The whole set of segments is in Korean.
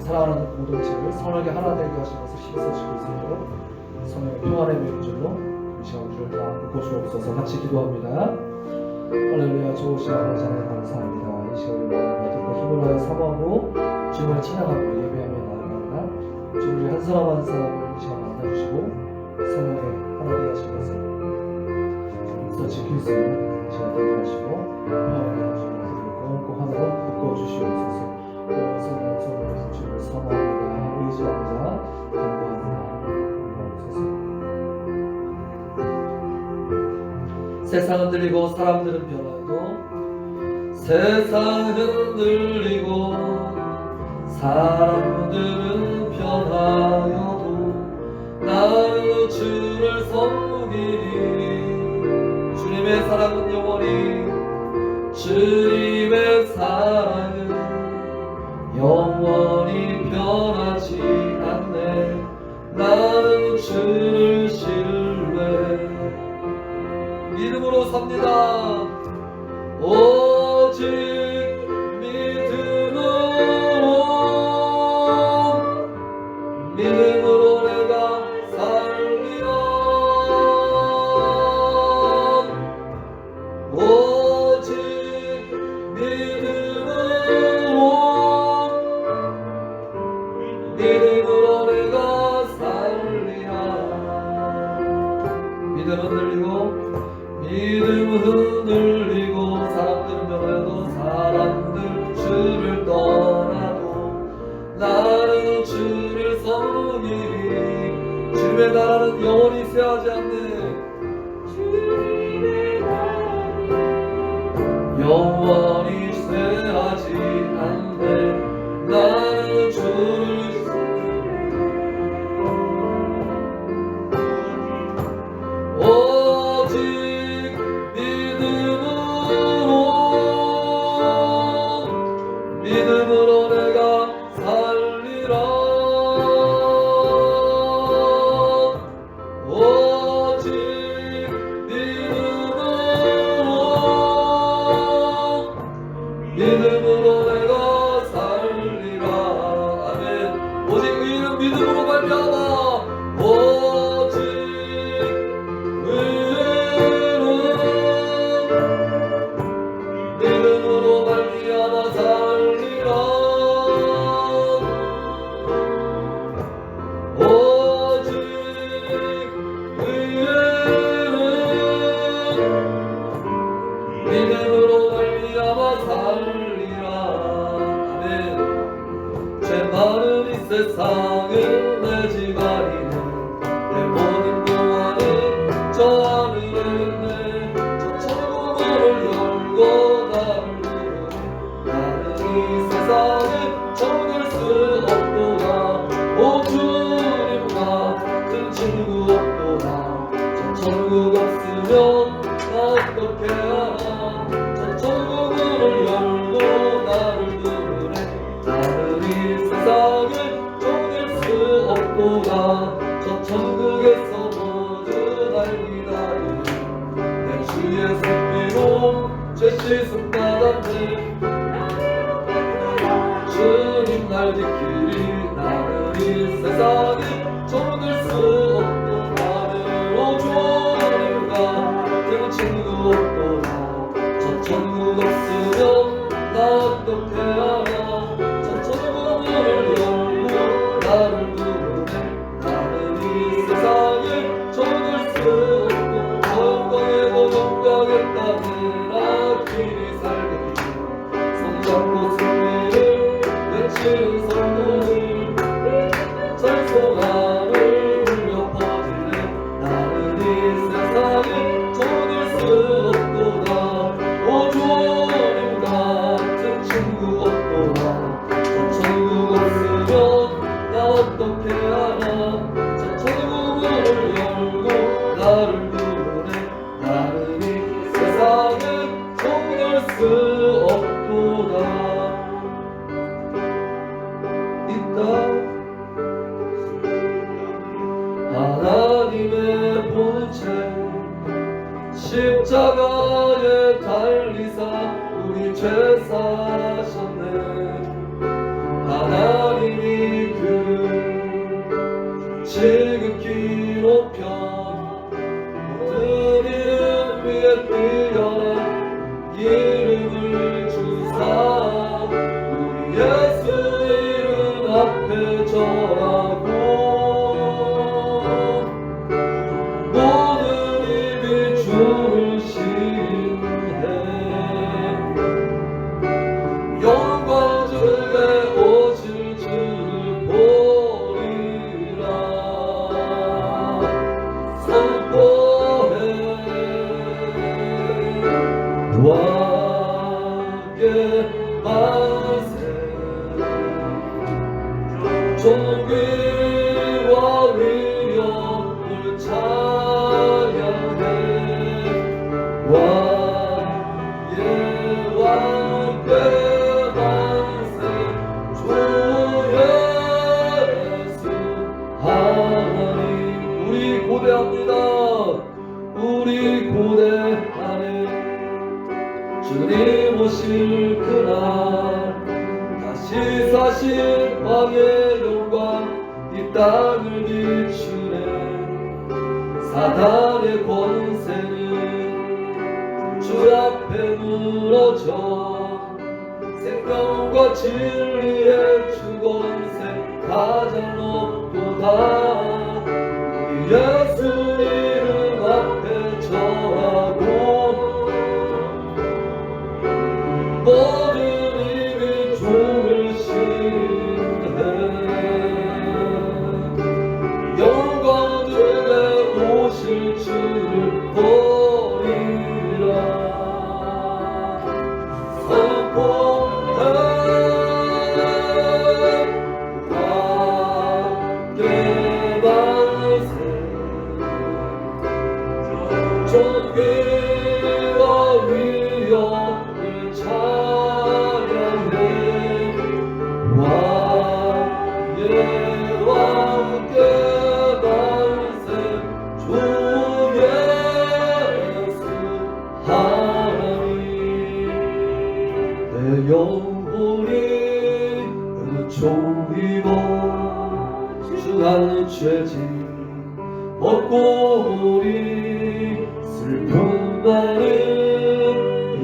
사랑하는 공동체를 선하게 하나 되게 하시면서 힘써주고 있도록 성령의 평안의 명줄로 이 시간 우리를 다 묶어주옵소서. 같이 기도합니다. 할렐루야. 좋으신 하나님 하나님 감사합니다. 이 시간에 모든 힘을 하여 사모하고 주님을 찬양하고 예배하며 나아갑니다. 주님 한 사람 한 사람을 이 시간 만나주시고 성령의 하나 되게 하시면서 더 지킬 수 있는 시간 되게 하시고 평안의 명줄로 꼭 하나로 묶어주시옵소서. 성령 주님을 사모합니다. 의지합니다. 간구합니다. 세상은 흔들리고 사람들은 변화도 세상은 흔들리고 사람들은 변하여도 나는 주를 섬기리. 주님의 사랑은 영원히 주님의 사랑은 영원히 변하지 않네. 나는 주를 신뢰 믿음으로 삽니다. 오직 믿음으로 내가 살리라. 오직 믿음으로 내가 살리라. 믿음은 흔들리고 사람들은 변해도 사람들 주를 떠나도 나는 주를 섬기리. 주님의 나라는 영원히 쇠하지 않네. 주님의 나라는 영원히 쇠하지 않네. 나는 주를 믿음으로 내가 살리라. 오직 믿음으로 내가 살리라. 아멘. 오직 의인은 믿음으로 말미암아. 오직 의인은 믿음으로 말미암아 살리라. 오직 의인은 믿음으로 말미암아 살리라. 아멘. 죄 많은 이 세상을 내 집 아니네. 내 모든 동안은 저 하늘에 있네. 저 천국문을 열고 나를 부르네. 나는 이 세상을 정할 수 없도다. 오 주님 같은 친구 없도다. 저 천국 없으면 나 어떻게 하나. 저 천국문을 열고 나를 부르네. 나는 이 세상을 정할 수 없도다. 저 천국에서 모두 날 기다리네. 내 주의 손길로 죄 씻음 받았네. 주님 날 지키리. 나는 이 세상에 정할 수 없도다. 오 주님 같은 친구 없도다. 저 천국 없으면 나 어떻게 하나. 저 천국문을 열고 나를 부르네. 나는 이 세상에 정할 수 없고 영광에도 영광의 땅에 나 길이 살게 되네. 손잡고 승리를 외치는 성도들 찬송가를 울려 퍼지네. 나는 이 세상에 정할 수 없도다. 오 주님 같은 친구 없도다. 저 천국 없으면 나 어떻게 하나. 저 천국문을 열고 나를 부르네. 나는 이 세상에 정할 수 없도다. 하나님의 본체 십자가에 달리사 우리 죄 사셨네. 하나님이 예수 이름 앞에 절하고 모든 입이 주를 신해 영광 중에 오실 주를 보리라 선포해 왕께 만세 존귀와 위엄을 찬양해 왕의 왕께 만세 주 예수 하나님 우리 고대합니다 우리 고대하네 주님 오실 그날 다시 사신 왕의 영광 이 땅을 비추네 사단의 권세는 주 앞에 무너져 생명과 진리의 주 권세 가장 높도다 우리 예수 이름 앞에 절하고 모든 입이 주를 신해 영광 중에 오실 주를 보리라 선포해 왕께 만세 존귀와 위엄을 찬양해 왕의 왕께 만세 주 예수 하나님 내 영혼이 은총 입어 주한 죄짐 벗고 우리 슬픔 많은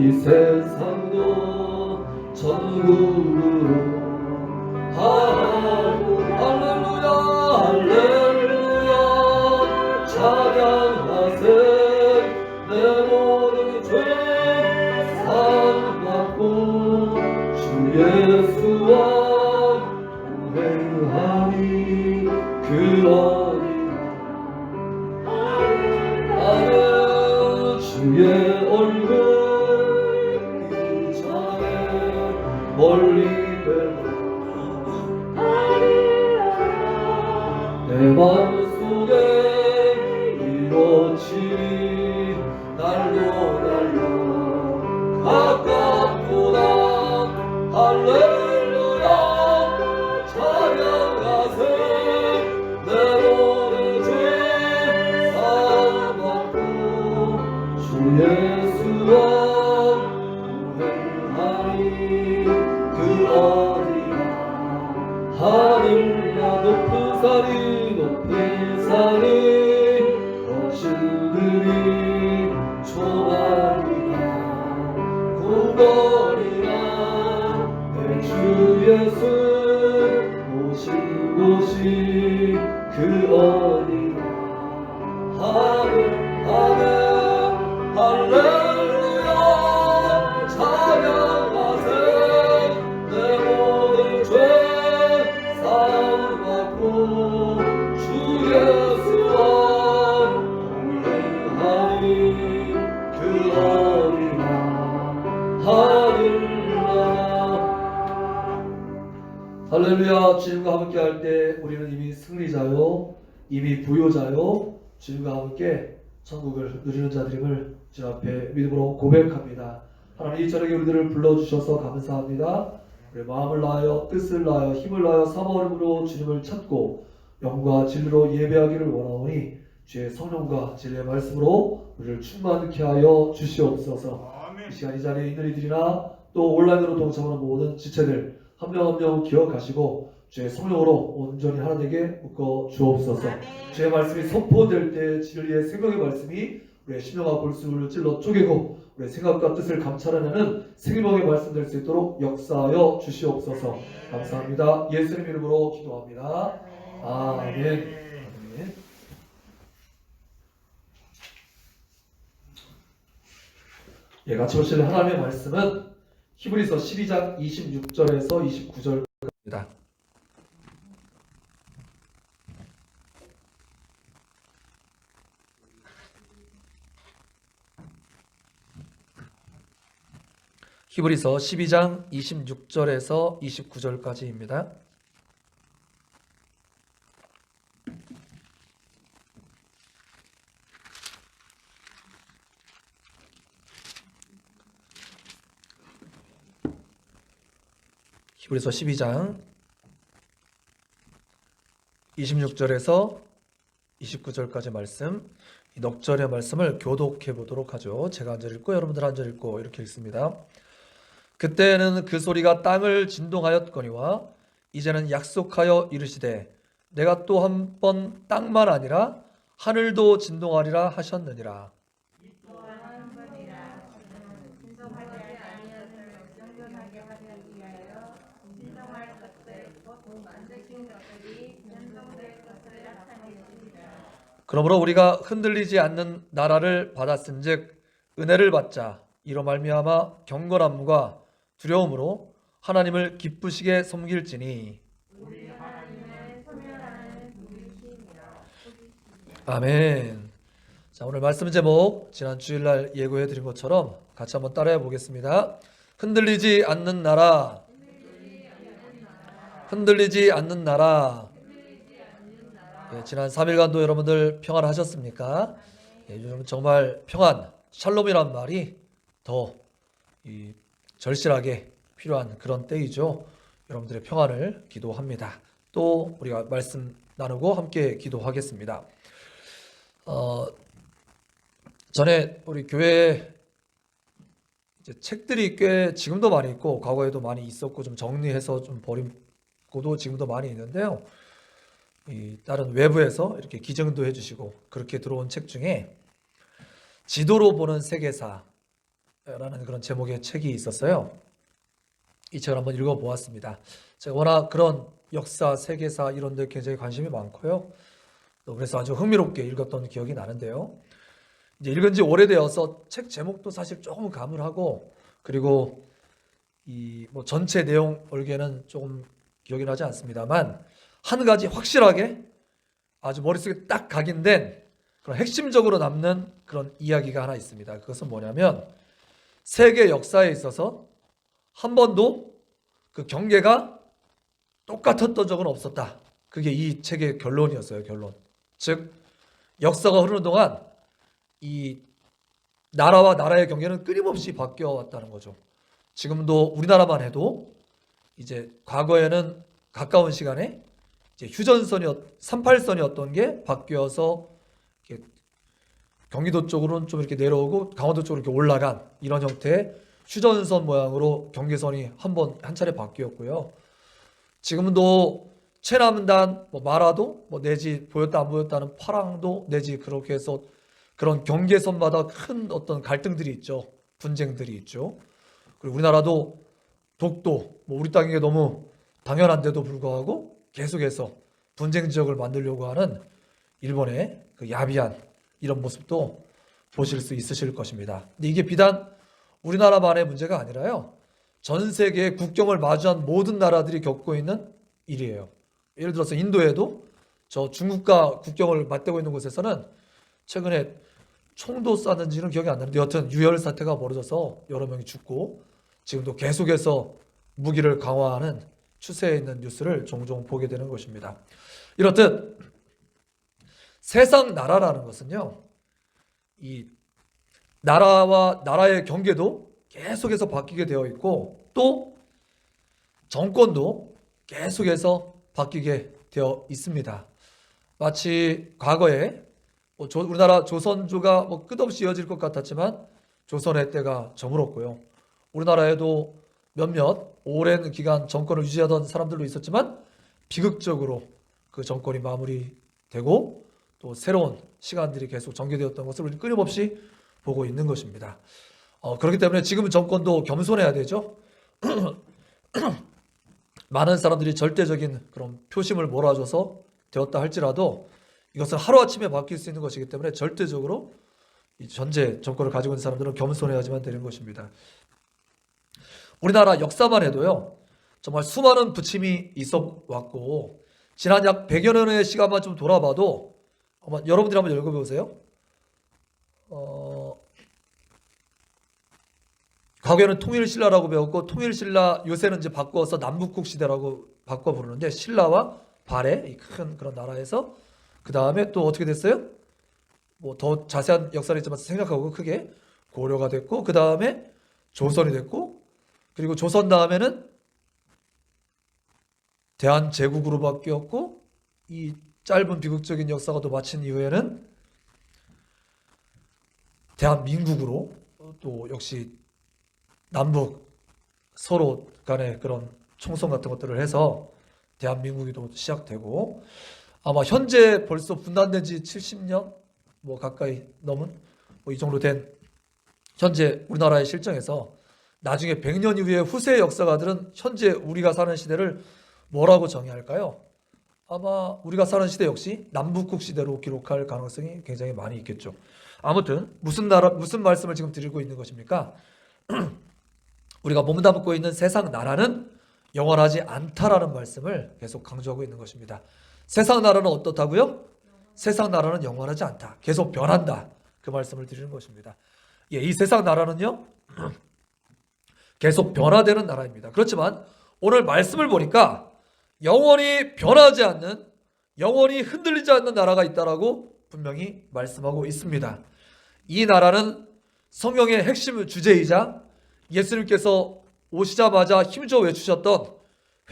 이 세상도 천국으로 할렐루야 할렐루야 찬양하세 내 모든 죄 사함받고 주 예수와 동행하니 그 어린 주의 얼굴 이전에 멀리 뵈고 내 마음속에 이루어지리 날로 가깝구나 할렐루야 찬양하세 내 모든 죄 사함받고 주 예수와 동행하니 그 어디야 하늘나 높은 산이 거칠들이 초라리라 구걸이라 내 주 예수 오신 곳이 그 어디야 할렐루야 찬양하세 내 모든 죄 사함받고 주 예수와 동행하니 그 어디나 할렐루야 주님과 함께 할 때 우리는 이미 승리자요 이미 부요자요 주님과 함께 천국을 누리는 자들임을 주 앞에 믿음으로 고백합니다. 하나님 이 저녁에 우리들을 불러주셔서 감사합니다. 우리 마음을 다하여 뜻을 다하여 힘을 다하여 사모함으로 주님을 찾고 영과 진리로 예배하기를 원하오니 주의 성령과 진리의 말씀으로 우리를 충만케 하여 주시옵소서. 이 시간 이 자리에 있는 이들이나 또 온라인으로 동참하는 모든 지체들 한 명 한 명 기억하시고 주의 성령으로 온전히 하나 되게 묶어 주옵소서. 주의 말씀이 선포될 때 진리의 생명의 말씀이 우리의 심령과 골수를 찔러 쪼개고 우리의 생각과 뜻을 감찰하는 생명의 말씀 될 수 있도록 역사하여 주시옵소서. 감사합니다. 예수님 이름으로 기도합니다. 아멘. 아멘. 예, 같이 보실 하나님의 말씀은 히브리서 12장 26절에서 29절입니다. 히브리서 12장 26절에서 29절까지입니다. 히브리서 12장 26절에서 29절까지 말씀, 이 넉절의 말씀을 교독해 보도록 하죠. 제가 한 절 읽고 여러분들 한 절 읽고 이렇게 읽습니다. 그때는 그 소리가 땅을 진동하였거니와 이제는 약속하여 이르시되 내가 또 한 번 땅만 아니라 하늘도 진동하리라 하셨느니라. 그러므로 우리가 흔들리지 않는 나라를 받았은즉 은혜를 받자. 이로 말미암아 경건함과 두려움으로 하나님을 기쁘시게 섬길지니. 아멘. 자, 오늘 말씀 제목 지난 주일날 예고해 드린 것처럼 같이 한번 따라해 보겠습니다. 흔들리지 않는 나라. 흔들리지 않는 나라. 예, 지난 3일간도 여러분들 평안하셨습니까? 예, 요즘 정말 평안, 샬롬이란 말이 더 절실하게 필요한 그런 때이죠. 여러분들의 평안을 기도합니다. 또 우리가 말씀 나누고 함께 기도하겠습니다. 전에 우리 교회에 이제 책들이 꽤 지금도 많이 있고 과거에도 많이 있었고 좀 정리해서 좀 버리고도 지금도 많이 있는데요. 이 다른 외부에서 이렇게 기증도 해주시고 그렇게 들어온 책 중에 지도로 보는 세계사라는 그런 제목의 책이 있었어요. 이 책을 한번 읽어보았습니다. 제가 워낙 그런 역사, 세계사 이런 데 굉장히 관심이 많고요. 또 그래서 아주 흥미롭게 읽었던 기억이 나는데요. 이제 읽은 지 오래되어서 책 제목도 사실 조금 가물하고 그리고 이 뭐 전체 내용 얼개는 조금 기억이 나지 않습니다만 한 가지 확실하게 아주 머릿속에 딱 각인된 그런 핵심적으로 남는 그런 이야기가 하나 있습니다. 그것은 뭐냐면 세계 역사에 있어서 한 번도 그 경계가 똑같았던 적은 없었다. 그게 이 책의 결론이었어요. 결론. 즉 역사가 흐르는 동안 이 나라와 나라의 경계는 끊임없이 바뀌어 왔다는 거죠. 지금도 우리나라만 해도 이제 과거에는 가까운 시간에 이제 휴전선이었 38선이었던 게 바뀌어서 이렇게 경기도 쪽으로는 좀 이렇게 내려오고 강원도 쪽으로 이렇게 올라간 이런 형태의 휴전선 모양으로 경계선이 한 차례 바뀌었고요. 지금도 최남단, 마라도 내지 보였다 안 보였다는 파랑도 내지 그렇게 해서 그런 경계선마다 큰 어떤 갈등들이 있죠. 분쟁들이 있죠. 그리고 우리나라도 독도, 우리 땅인 게 너무 당연한데도 불구하고 계속해서 분쟁 지역을 만들려고 하는 일본의 그 야비한 이런 모습도 보실 수 있으실 것입니다. 근데 이게 비단 우리나라만의 문제가 아니라요. 전 세계의 국경을 마주한 모든 나라들이 겪고 있는 일이에요. 예를 들어서 인도에도 저 중국과 국경을 맞대고 있는 곳에서는 최근에 총도 쐈는지는 기억이 안 나는데 여튼 유혈 사태가 벌어져서 여러 명이 죽고 지금도 계속해서 무기를 강화하는 추세에 있는 뉴스를 종종 보게 되는 것입니다. 이렇듯 세상 나라라는 것은요, 이 나라와 나라의 경계도 계속해서 바뀌게 되어 있고 또 정권도 계속해서 바뀌게 되어 있습니다. 마치 과거에 우리나라 조선조가 끝없이 이어질 것 같았지만 조선의 때가 저물었고요. 우리나라에도 몇몇 오랜 기간 정권을 유지하던 사람들도 있었지만 비극적으로 그 정권이 마무리되고 또 새로운 시간들이 계속 전개되었던 것을 우리는 끊임없이 보고 있는 것입니다. 그렇기 때문에 지금 정권도 겸손해야 되죠. 많은 사람들이 절대적인 그런 표심을 몰아줘서 되었다 할지라도 이것은 하루아침에 바뀔 수 있는 것이기 때문에 절대적으로 이 전제 정권을 가지고 있는 사람들은 겸손해야지만 되는 것입니다. 우리나라 역사만 해도요, 정말 수많은 부침이 있어 왔고, 지난 약 100여 년의 시간만 좀 돌아봐도, 여러분들이 한번 읽어보세요. 과거에는 통일신라라고 배웠고, 통일신라 요새는 이제 바꿔서 남북국 시대라고 바꿔 부르는데, 신라와 발해, 이 큰 그런 나라에서, 그 다음에 또 어떻게 됐어요? 뭐 더 자세한 역사를 있지만 생각하고 크게 고려가 됐고, 그 다음에 조선이 됐고, 그리고 조선 다음에는 대한제국으로 바뀌었고, 이 짧은 비극적인 역사가 또 마친 이후에는 대한민국으로 또 역시 남북 서로 간의 그런 총선 같은 것들을 해서 대한민국이 또 시작되고, 아마 현재 벌써 분단된 지 70년 뭐 가까이 넘은 뭐 이 정도 된 현재 우리나라의 실정에서 나중에 100년 이후에 후세 역사가들은 현재 우리가 사는 시대를 뭐라고 정의할까요? 아마 우리가 사는 시대 역시 남북국 시대로 기록할 가능성이 굉장히 많이 있겠죠. 아무튼 무슨 말씀을 지금 드리고 있는 것입니까? 우리가 몸담고 있는 세상 나라는 영원하지 않다라는 말씀을 계속 강조하고 있는 것입니다. 세상 나라는 어떻다고요? 세상 나라는 영원하지 않다. 계속 변한다. 그 말씀을 드리는 것입니다. 이 세상 나라는요, 계속 변화되는 나라입니다. 그렇지만 오늘 말씀을 보니까 영원히 변하지 않는, 영원히 흔들리지 않는 나라가 있다라고 분명히 말씀하고 있습니다. 이 나라는 성경의 핵심 주제이자 예수님께서 오시자마자 힘줘 외치셨던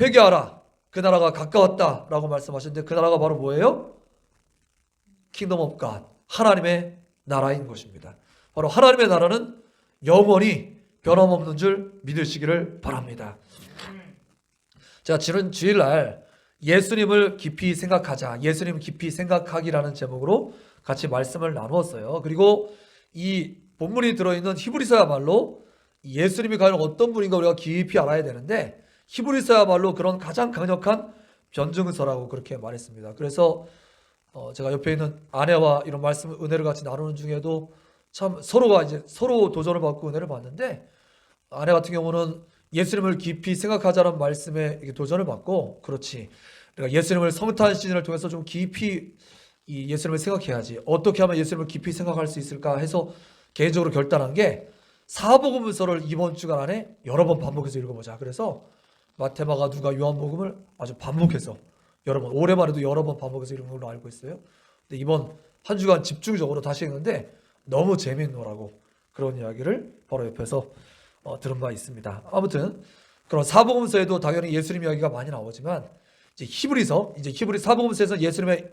회개하라, 그 나라가 가까웠다라고 말씀하셨는데, 그 나라가 바로 뭐예요? 킹덤 오브 갓, 하나님의 나라인 것입니다. 바로 하나님의 나라는 영원히 변함없는 줄 믿으시기를 바랍니다. 제가 지난 주일날 예수님을 깊이 생각하자, 예수님 깊이 생각하기라는 제목으로 같이 말씀을 나누었어요. 그리고 이 본문이 들어있는 히브리서야말로 예수님이 과연 어떤 분인가 우리가 깊이 알아야 되는데, 히브리서야말로 그런 가장 강력한 변증서라고 그렇게 말했습니다. 그래서 제가 옆에 있는 아내와 이런 말씀 은혜를 같이 나누는 중에도 참 서로가 이제 서로 도전을 받고 은혜를 받는데, 아내 같은 경우는 예수님을 깊이 생각하자는 말씀에 도전을 받고, 그렇지, 그러니까 예수님을 성탄 시즌을 통해서 좀 깊이 이 예수님을 생각해야지, 어떻게 하면 예수님을 깊이 생각할 수 있을까 해서 개인적으로 결단한 게 사복음서를 이번 주간 안에 여러 번 반복해서 읽어보자. 그래서 마태, 마가, 누가, 요한복음을 아주 반복해서 여러 번, 올해만 해도 여러 번 반복해서 읽은 걸로 알고 있어요. 근데 이번 한 주간 집중적으로 다시 읽는데 너무 재미있노라고 그런 이야기를 바로 옆에서 들은 바 있습니다. 아무튼 그런 사복음서에도 당연히 예수님 이야기가 많이 나오지만, 이제 히브리 사복음서에서 예수님의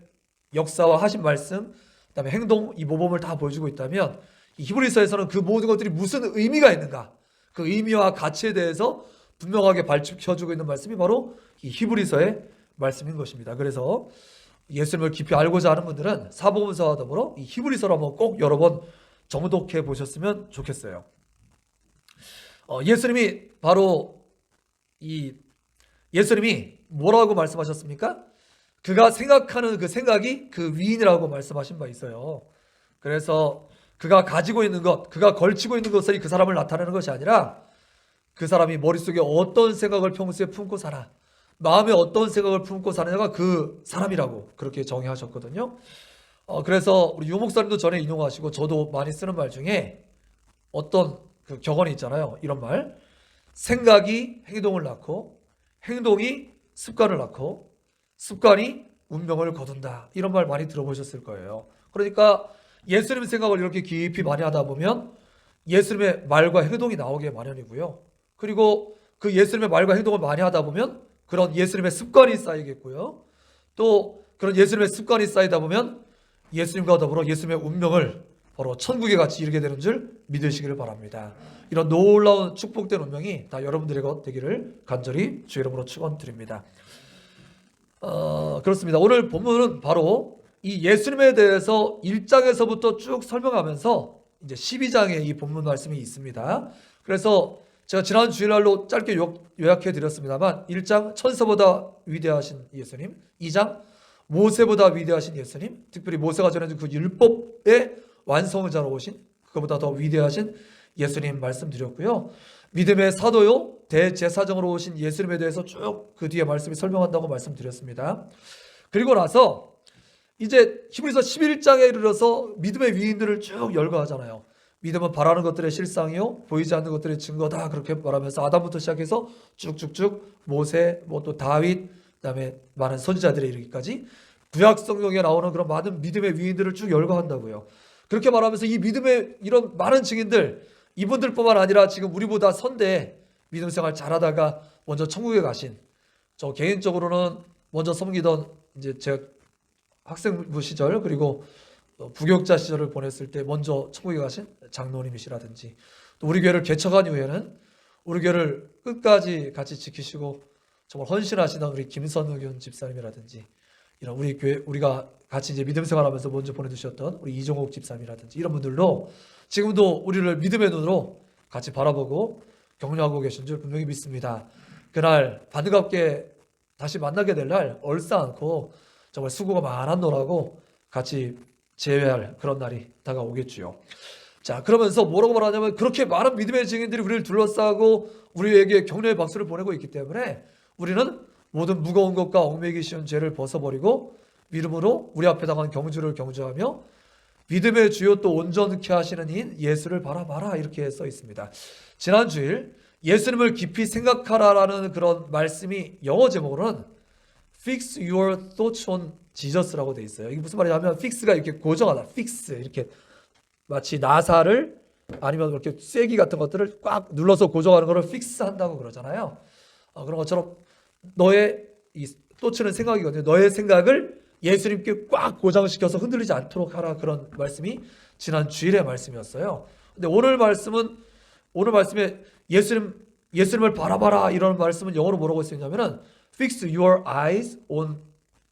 역사와 하신 말씀, 그다음에 행동, 이 모범을 다 보여주고 있다면, 이 히브리서에서는 그 모든 것들이 무슨 의미가 있는가, 그 의미와 가치에 대해서 분명하게 밝혀주고 있는 말씀이 바로 이 히브리서의 말씀인 것입니다. 그래서 예수님을 깊이 알고자 하는 분들은 사복음서와 더불어 이 히브리서를 한번 꼭 여러 번 정독해 보셨으면 좋겠어요. 예수님이 바로 예수님이 뭐라고 말씀하셨습니까? 그가 생각하는 그 생각이 그 위인이라고 말씀하신 바 있어요. 그래서 그가 가지고 있는 것, 그가 걸치고 있는 것이 그 사람을 나타내는 것이 아니라, 그 사람이 머릿속에 어떤 생각을 평소에 품고 살아, 마음에 어떤 생각을 품고 사느냐가 그 사람이라고 그렇게 정의하셨거든요. 그래서 우리 유 목사님도 전에 인용하시고 저도 많이 쓰는 말 중에 어떤 그 격언이 있잖아요. 이런 말: 생각이 행동을 낳고, 행동이 습관을 낳고, 습관이 운명을 거둔다. 이런 말 많이 들어보셨을 거예요. 그러니까 예수님 생각을 이렇게 깊이 많이 하다 보면 예수님의 말과 행동이 나오게 마련이고요. 그리고 그 예수님의 말과 행동을 많이 하다 보면 그런 예수님의 습관이 쌓이겠고요. 또 그런 예수님의 습관이 쌓이다 보면 예수님과 더불어 예수님의 운명을 바로 천국에 같이 이르게 되는 줄 믿으시기를 바랍니다. 이런 놀라운 축복된 운명이 다 여러분들의 것 되기를 간절히 주의 이름으로 축원드립니다. 그렇습니다. 오늘 본문은 바로 이 예수님에 대해서 1장에서부터 쭉 설명하면서 이제 12장에 이 본문 말씀이 있습니다. 그래서 제가 지난 주일날로 짧게 요약해 드렸습니다만 1장 천사보다 위대하신 예수님, 2장 모세보다 위대하신 예수님, 특별히 모세가 전해준 그 율법의 완성자로 오신 그보다 더 위대하신 예수님 말씀드렸고요. 믿음의 사도요 대제사장으로 오신 예수님에 대해서 쭉 그 뒤에 말씀이 설명한다고 말씀드렸습니다. 그리고 나서 이제 히브리서 11장에 이르러서 믿음의 위인들을 쭉 열거하잖아요. 믿음은 바라는 것들의 실상이요 보이지 않는 것들의 증거다 그렇게 말하면서 아담부터 시작해서 쭉쭉쭉 모세, 뭐 또 다윗, 그다음에 많은 선지자들에 이르기까지 구약 성경에 나오는 그런 많은 믿음의 위인들을 쭉 열거한다고요. 그렇게 말하면서 이 믿음의 이런 많은 증인들 이분들뿐만 아니라 지금 우리보다 선대 믿음 생활 잘하다가 먼저 천국에 가신, 저 개인적으로는 먼저 섬기던 이제 제가 학생부 시절 그리고 부교육자 시절을 보냈을 때 먼저 천국에 가신 장로님이시라든지, 또 우리 교회를 개척한 이후에는 우리 교회를 끝까지 같이 지키시고 정말 헌신하시던 우리 김선우균 집사님이라든지, 이런 우리 교회 우리가 같이 이제 믿음 생활하면서 먼저 보내주셨던 우리 이종옥 집사님이라든지 이런 분들도 지금도 우리를 믿음의 눈으로 같이 바라보고 격려하고 계신 줄 분명히 믿습니다. 그날 반갑게 다시 만나게 될 날 얼싸 않고 정말 수고가 많았노라고 같이 재회할 그런 날이 다가오겠지요. 자, 그러면서 뭐라고 말하냐면 그렇게 많은 믿음의 증인들이 우리를 둘러싸고 우리에게 격려의 박수를 보내고 있기 때문에 우리는 모든 무거운 것과 얽매이기 쉬운 죄를 벗어버리고 믿음으로 우리 앞에 당한 경주를 경주하며 믿음의 주요 또 온전케 하시는 이인 예수를 바라봐라 이렇게 써 있습니다. 지난 주일 예수님을 깊이 생각하라라는 그런 말씀이 영어 제목으로는 Fix your thoughts on Jesus라고 돼 있어요. 이게 무슨 말이냐면 fix가 이렇게 고정하다, fix 이렇게 마치 나사를 아니면 이렇게 쐐기 같은 것들을 꽉 눌러서 고정하는 것을 fix 한다고 그러잖아요. 그런 것처럼 너의 이 thoughts는 생각이거든요. 너의 생각을 예수님께 꽉 고정시켜서 흔들리지 않도록 하라, 그런 말씀이 지난 주일의 말씀이었어요. 근데 오늘 말씀에 예수님을 바라봐라 이런 말씀은 영어로 뭐라고 쓰였냐면은 Fix your eyes on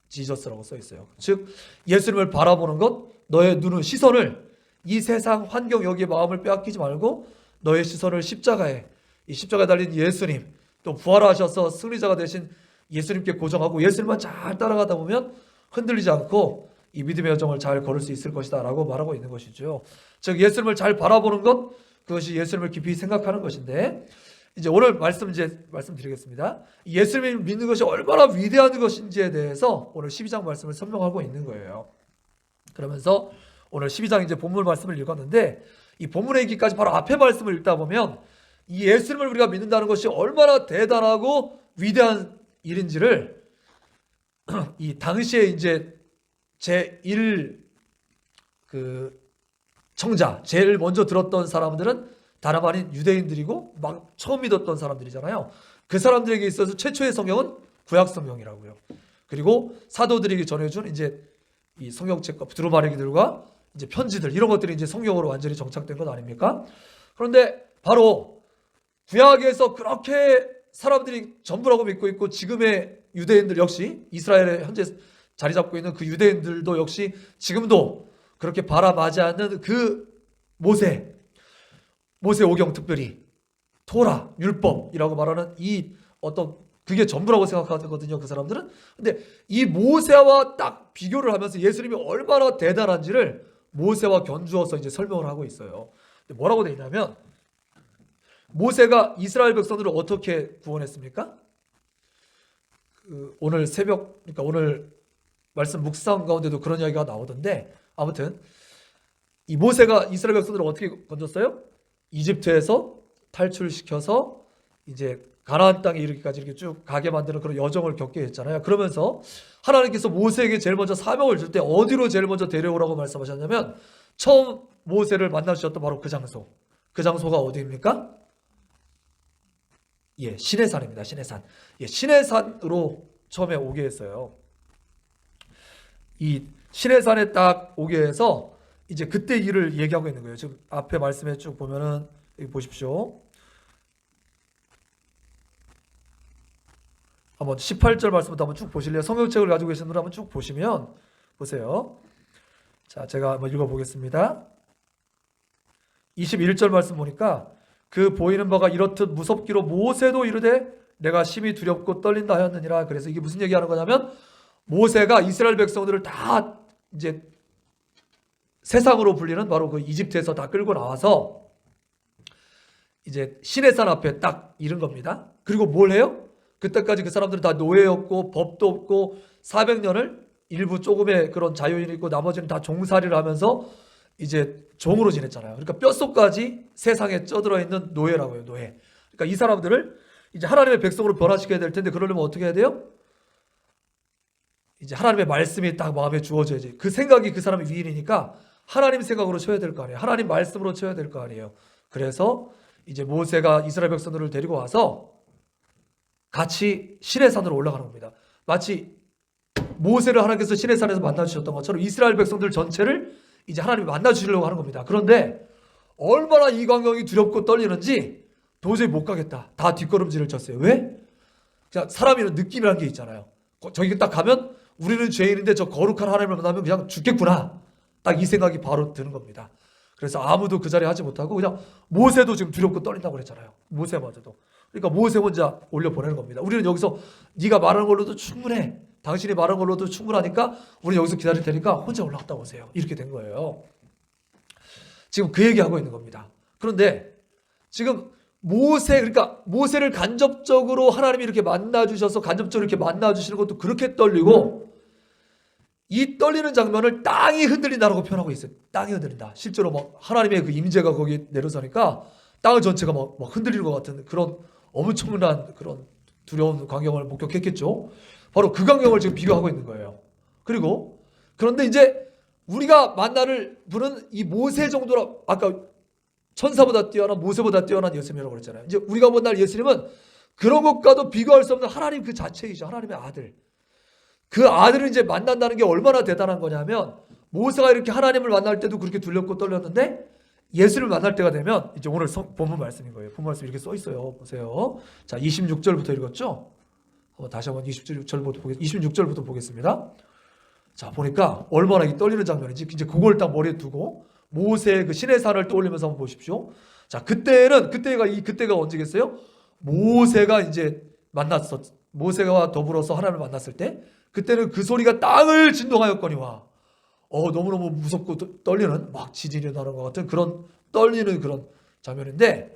Jesus라고 써 있어요. 즉 예수님을 바라보는 것, 너의 눈을 시선을 이 세상 환경 여기에 마음을 빼앗기지 말고 너의 시선을 십자가에, 이 십자가에 달린 예수님, 또 부활하셔서 승리자가 되신 예수님께 고정하고 예수님만 잘 따라가다 보면 흔들리지 않고 이 믿음의 여정을 잘 걸을 수 있을 것이다 라고 말하고 있는 것이죠. 즉 예수님을 잘 바라보는 것, 그것이 예수님을 깊이 생각하는 것인데, 이제 오늘 말씀드리겠습니다. 예수님을 믿는 것이 얼마나 위대한 것인지에 대해서 오늘 12장 말씀을 설명하고 있는 거예요. 그러면서 오늘 12장 이제 본문 말씀을 읽었는데, 이 본문에 있기까지 바로 앞에 말씀을 읽다 보면 이 예수님을 우리가 믿는다는 것이 얼마나 대단하고 위대한 일인지를 이 당시에 이제 제1 청자, 제일 먼저 들었던 사람들은 다름 아닌 유대인들이고 막 처음 믿었던 사람들이잖아요. 그 사람들에게 있어서 최초의 성경은 구약 성경이라고요. 그리고 사도들에게 전해준 이제 이 성경책과 두루마리기들과 이제 편지들, 이런 것들이 이제 성경으로 완전히 정착된 것 아닙니까? 그런데 바로 구약에서 그렇게 사람들이 전부라고 믿고 있고, 지금의 유대인들 역시 이스라엘에 현재 자리 잡고 있는 그 유대인들도 역시 지금도 그렇게 바라마지 않는 그 모세 오경, 특별히 토라, 율법이라고 말하는 이 어떤 그게 전부라고 생각하거든요, 그 사람들은. 근데 이 모세와 딱 비교를 하면서 예수님이 얼마나 대단한지를 모세와 견주어서 이제 설명을 하고 있어요. 근데 뭐라고 돼 있냐면, 모세가 이스라엘 백성들을 어떻게 구원했습니까? 오늘 새벽, 그러니까 오늘 말씀 묵상 가운데도 그런 이야기가 나오던데, 아무튼 이 모세가 이스라엘 백성들을 어떻게 건졌어요? 이집트에서 탈출시켜서 이제 가나안 땅에 이르기까지 이렇게 쭉 가게 만드는 그런 여정을 겪게 했잖아요. 그러면서 하나님께서 모세에게 제일 먼저 사명을 줄 때 어디로 제일 먼저 데려오라고 말씀하셨냐면, 처음 모세를 만나주셨던 바로 그 장소. 그 장소가 어디입니까? 예, 시내산입니다. 시내산. 예, 시내산으로 처음에 오게 했어요. 이 시내산에 딱 오게 해서 이제 그때 일을 얘기하고 있는 거예요. 지금 앞에 말씀에 쭉 보면은 여기 보십시오. 한번 18절 말씀부터 한번 쭉 보실래요? 성경책을 가지고 계신 분들 한번 쭉 보시면 보세요. 자, 제가 한번 읽어보겠습니다. 21절 말씀 보니까 그 보이는 바가 이렇듯 무섭기로 모세도 이르되 내가 심히 두렵고 떨린다 하였느니라. 그래서 이게 무슨 얘기하는 거냐면 모세가 이스라엘 백성들을 다 이제 세상으로 불리는 바로 그 이집트에서 다 끌고 나와서 이제 시내산 앞에 딱 이른 겁니다. 그리고 뭘 해요? 그때까지 그 사람들은 다 노예였고 법도 없고 400년을 일부 조금의 그런 자유인이 있고 나머지는 다 종살이를 하면서 이제 종으로 지냈잖아요. 그러니까 뼛속까지 세상에 쪄들어 있는 노예라고요. 노예. 그러니까 이 사람들을 이제 하나님의 백성으로 변화시켜야 될 텐데 그러려면 어떻게 해야 돼요? 이제 하나님의 말씀이 딱 마음에 주어져야지. 그 생각이 그 사람의 위인이니까 하나님 생각으로 쳐야 될 거 아니에요. 하나님 말씀으로 쳐야 될 거 아니에요. 그래서 이제 모세가 이스라엘 백성들을 데리고 와서 같이 시내산으로 올라가는 겁니다. 마치 모세를 하나님께서 시내산에서 만나주셨던 것처럼 이스라엘 백성들 전체를 이제 하나님이 만나주시려고 하는 겁니다. 그런데 얼마나 이 광경이 두렵고 떨리는지 도저히 못 가겠다. 다 뒷걸음질을 쳤어요. 왜? 그냥 사람이 느낌이라는 게 있잖아요. 저기 딱 가면 우리는 죄인인데 저 거룩한 하나님을 만나면 그냥 죽겠구나. 딱 이 생각이 바로 드는 겁니다. 그래서 아무도 그 자리에 하지 못하고 그냥 모세도 지금 두렵고 떨린다고 그랬잖아요. 모세마저도. 그러니까 모세 혼자 올려보내는 겁니다. 우리는 여기서 네가 말하는 걸로도 충분해. 당신이 말하는 걸로도 충분하니까 우리는 여기서 기다릴 테니까 혼자 올라갔다 오세요. 이렇게 된 거예요. 지금 그 얘기하고 있는 겁니다. 그런데 지금 그러니까 모세를 간접적으로 하나님이 이렇게 만나주셔서 간접적으로 이렇게 만나주시는 것도 그렇게 떨리고 이 떨리는 장면을 땅이 흔들린다라고 표현하고 있어요. 땅이 흔들린다. 실제로 막 하나님의 그 임재가 거기 내려서니까 땅 전체가 막 흔들리는 것 같은 그런 엄청난 그런 두려운 광경을 목격했겠죠. 바로 그 광경을 지금 비교하고 있는 거예요. 그런데 이제 우리가 만날 분은 이 모세 정도라 아까 천사보다 뛰어난 모세보다 뛰어난 예수님이라고 그랬잖아요. 이제 우리가 만날 예수님은 그런 것과도 비교할 수 없는 하나님 그 자체이죠. 하나님의 아들. 그 아들을 이제 만난다는 게 얼마나 대단한 거냐면 모세가 이렇게 하나님을 만날 때도 그렇게 두렵고 떨렸는데 예수를 만날 때가 되면 이제 오늘 본문 말씀인 거예요. 본문 말씀 이렇게 써 있어요. 보세요. 자, 26절부터 읽었죠? 다시 한번 26절부터 보겠습니다. 자, 보니까 얼마나 이 떨리는 장면인지 이제 그걸 딱 머리에 두고 모세의 그 시내산을 떠올리면서 한번 보십시오. 자, 그때가 언제겠어요? 모세가 이제 모세와 더불어서 하나님을 만났을 때 그때는 그 소리가 땅을 진동하였거니와 너무너무 무섭고 떨리는 막 지진이 나는 것 같은 그런 떨리는 그런 장면인데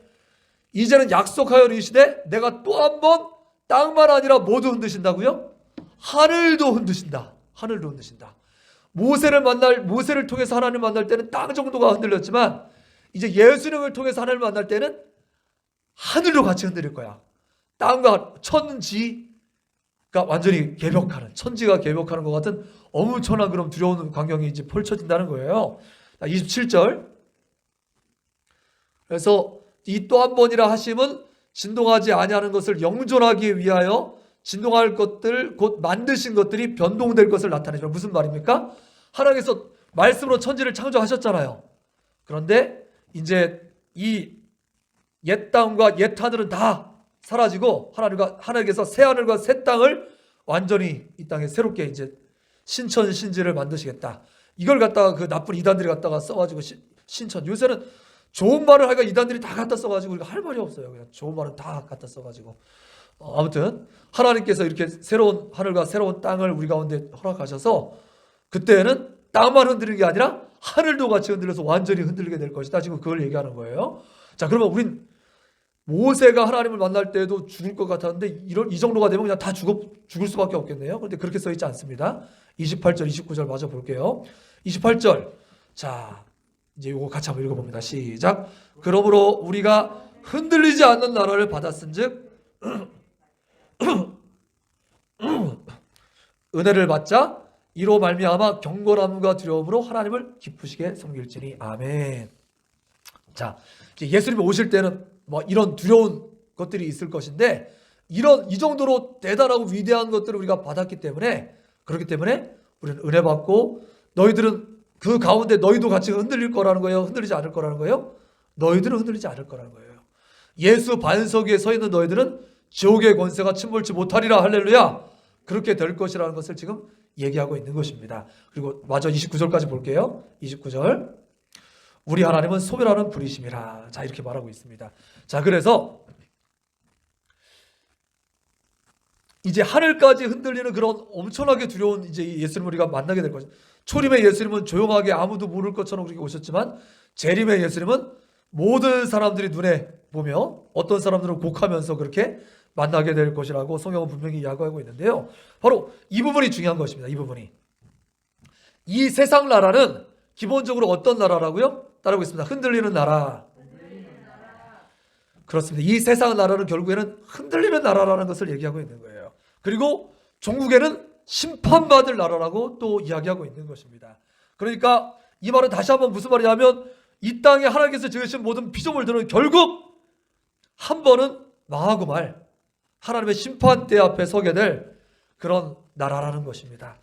이제는 약속하여 이르시되 내가 또 한 번 땅만 아니라 모두 흔드신다고요? 하늘도 흔드신다. 하늘도 흔드신다. 모세를 통해서 하나님을 만날 때는 땅 정도가 흔들렸지만 이제 예수님을 통해서 하나님을 만날 때는 하늘도 같이 흔들릴 거야. 땅과 천지가 완전히 개벽하는 천지가 개벽하는 것 같은 엄청난 그런 두려운 광경이 이제 펼쳐진다는 거예요. 27절. 그래서 이 또 한 번이라 하심은 진동하지 아니하는 것을 영존하기 위하여 진동할 것들 곧 만드신 것들이 변동될 것을 나타내죠. 무슨 말입니까? 하나님께서 말씀으로 천지를 창조하셨잖아요. 그런데 이제 이 옛 땅과 옛 하늘은 다 사라지고 하나님께서 새 하늘과 새 땅을 완전히 이 땅에 새롭게 이제 신천 신지를 만드시겠다. 이걸 갖다가 그 나쁜 이단들이 갖다가 써가지고 신천 요새는 좋은 말을 하니까 이단들이 다 갖다 써가지고 우리가 할 말이 없어요. 그냥 좋은 말은 다 갖다 써가지고 아무튼 하나님께서 이렇게 새로운 하늘과 새로운 땅을 우리 가운데 허락하셔서 그때는 땅만 흔들리는 게 아니라 하늘도 같이 흔들려서 완전히 흔들리게 될 것이다. 지금 그걸 얘기하는 거예요. 자, 그러면 우린 모세가 하나님을 만날 때도 죽을 것 같았는데 이 정도가 되면 그냥 다 죽을 수밖에 없겠네요. 그런데 그렇게 써 있지 않습니다. 28절, 29절 마저 볼게요. 28절. 자, 이제 이거 같이 한번 읽어봅니다. 시작. 그러므로 우리가 흔들리지 않는 나라를 받았은즉 은혜를 받자 이로 말미암아 경건함과 두려움으로 하나님을 기쁘시게 섬길지니 아멘. 자, 예수님이 오실 때는 뭐 이런 두려운 것들이 있을 것인데 이 정도로 대단하고 위대한 것들을 우리가 받았기 때문에 그렇기 때문에 우리는 은혜 받고 너희들은 그 가운데 너희도 같이 흔들릴 거라는 거예요? 흔들리지 않을 거라는 거예요? 너희들은 흔들리지 않을 거라는 거예요. 예수 반석 위에 서 있는 너희들은 지옥의 권세가 침몰치 못하리라. 할렐루야. 그렇게 될 것이라는 것을 지금 얘기하고 있는 것입니다. 그리고 마저 29절까지 볼게요. 29절. 우리 하나님은 소멸하는 불이심이라. 자, 이렇게 말하고 있습니다. 자, 그래서 이제 하늘까지 흔들리는 그런 엄청나게 두려운 이제 예수님을 우리가 만나게 될 것이죠. 초림의 예수님은 조용하게 아무도 모를 것처럼 그렇게 오셨지만, 재림의 예수님은 모든 사람들이 눈에 보며 어떤 사람들은 곡하면서 그렇게 만나게 될 것이라고 성경은 분명히 이야기하고 있는데요. 바로 이 부분이 중요한 것입니다. 이 부분이. 이 세상 나라는 기본적으로 어떤 나라라고요? 따라하겠습니다. 흔들리는 나라. 그렇습니다. 이 세상 나라는 결국에는 흔들리는 나라라는 것을 얘기하고 있는 거예요. 그리고 종국에는 심판받을 나라라고 또 이야기하고 있는 것입니다. 그러니까 이 말은 다시 한번 무슨 말이냐면, 이 땅에 하나님께서 지으신 모든 피조물들은 결국 한 번은 망하고 말 하나님의 심판대 앞에 서게 될 그런 나라라는 것입니다.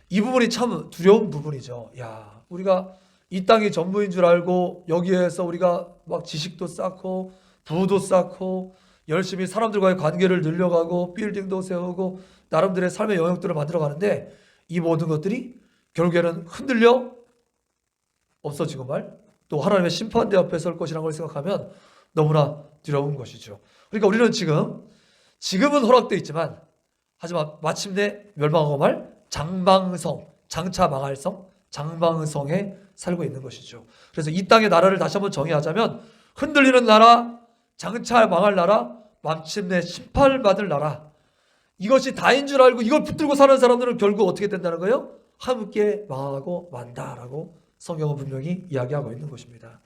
이 부분이 참 두려운 부분이죠. 야, 우리가 이 땅이 전부인 줄 알고 여기에서 우리가 막 지식도 쌓고 부도 쌓고 열심히 사람들과의 관계를 늘려가고 빌딩도 세우고 나름대로의 삶의 영역들을 만들어가는데, 이 모든 것들이 결국에는 흔들려 없어지고 말 또 하나님의 심판대 앞에 설 것이라는 걸 생각하면 너무나 두려운 것이죠. 그러니까 우리는 지금은 허락되어 있지만, 하지만 마침내 멸망하고 말 장방성, 장차 망할 성, 장방성에 살고 있는 것이죠. 그래서 이 땅의 나라를 다시 한번 정의하자면, 흔들리는 나라, 장차 망할 나라, 마침내 심판을 받을 나라, 이것이 다인 줄 알고 이걸 붙들고 사는 사람들은 결국 어떻게 된다는 거예요? 함께 망하고 만다라고 성경은 분명히 이야기하고 있는 것입니다.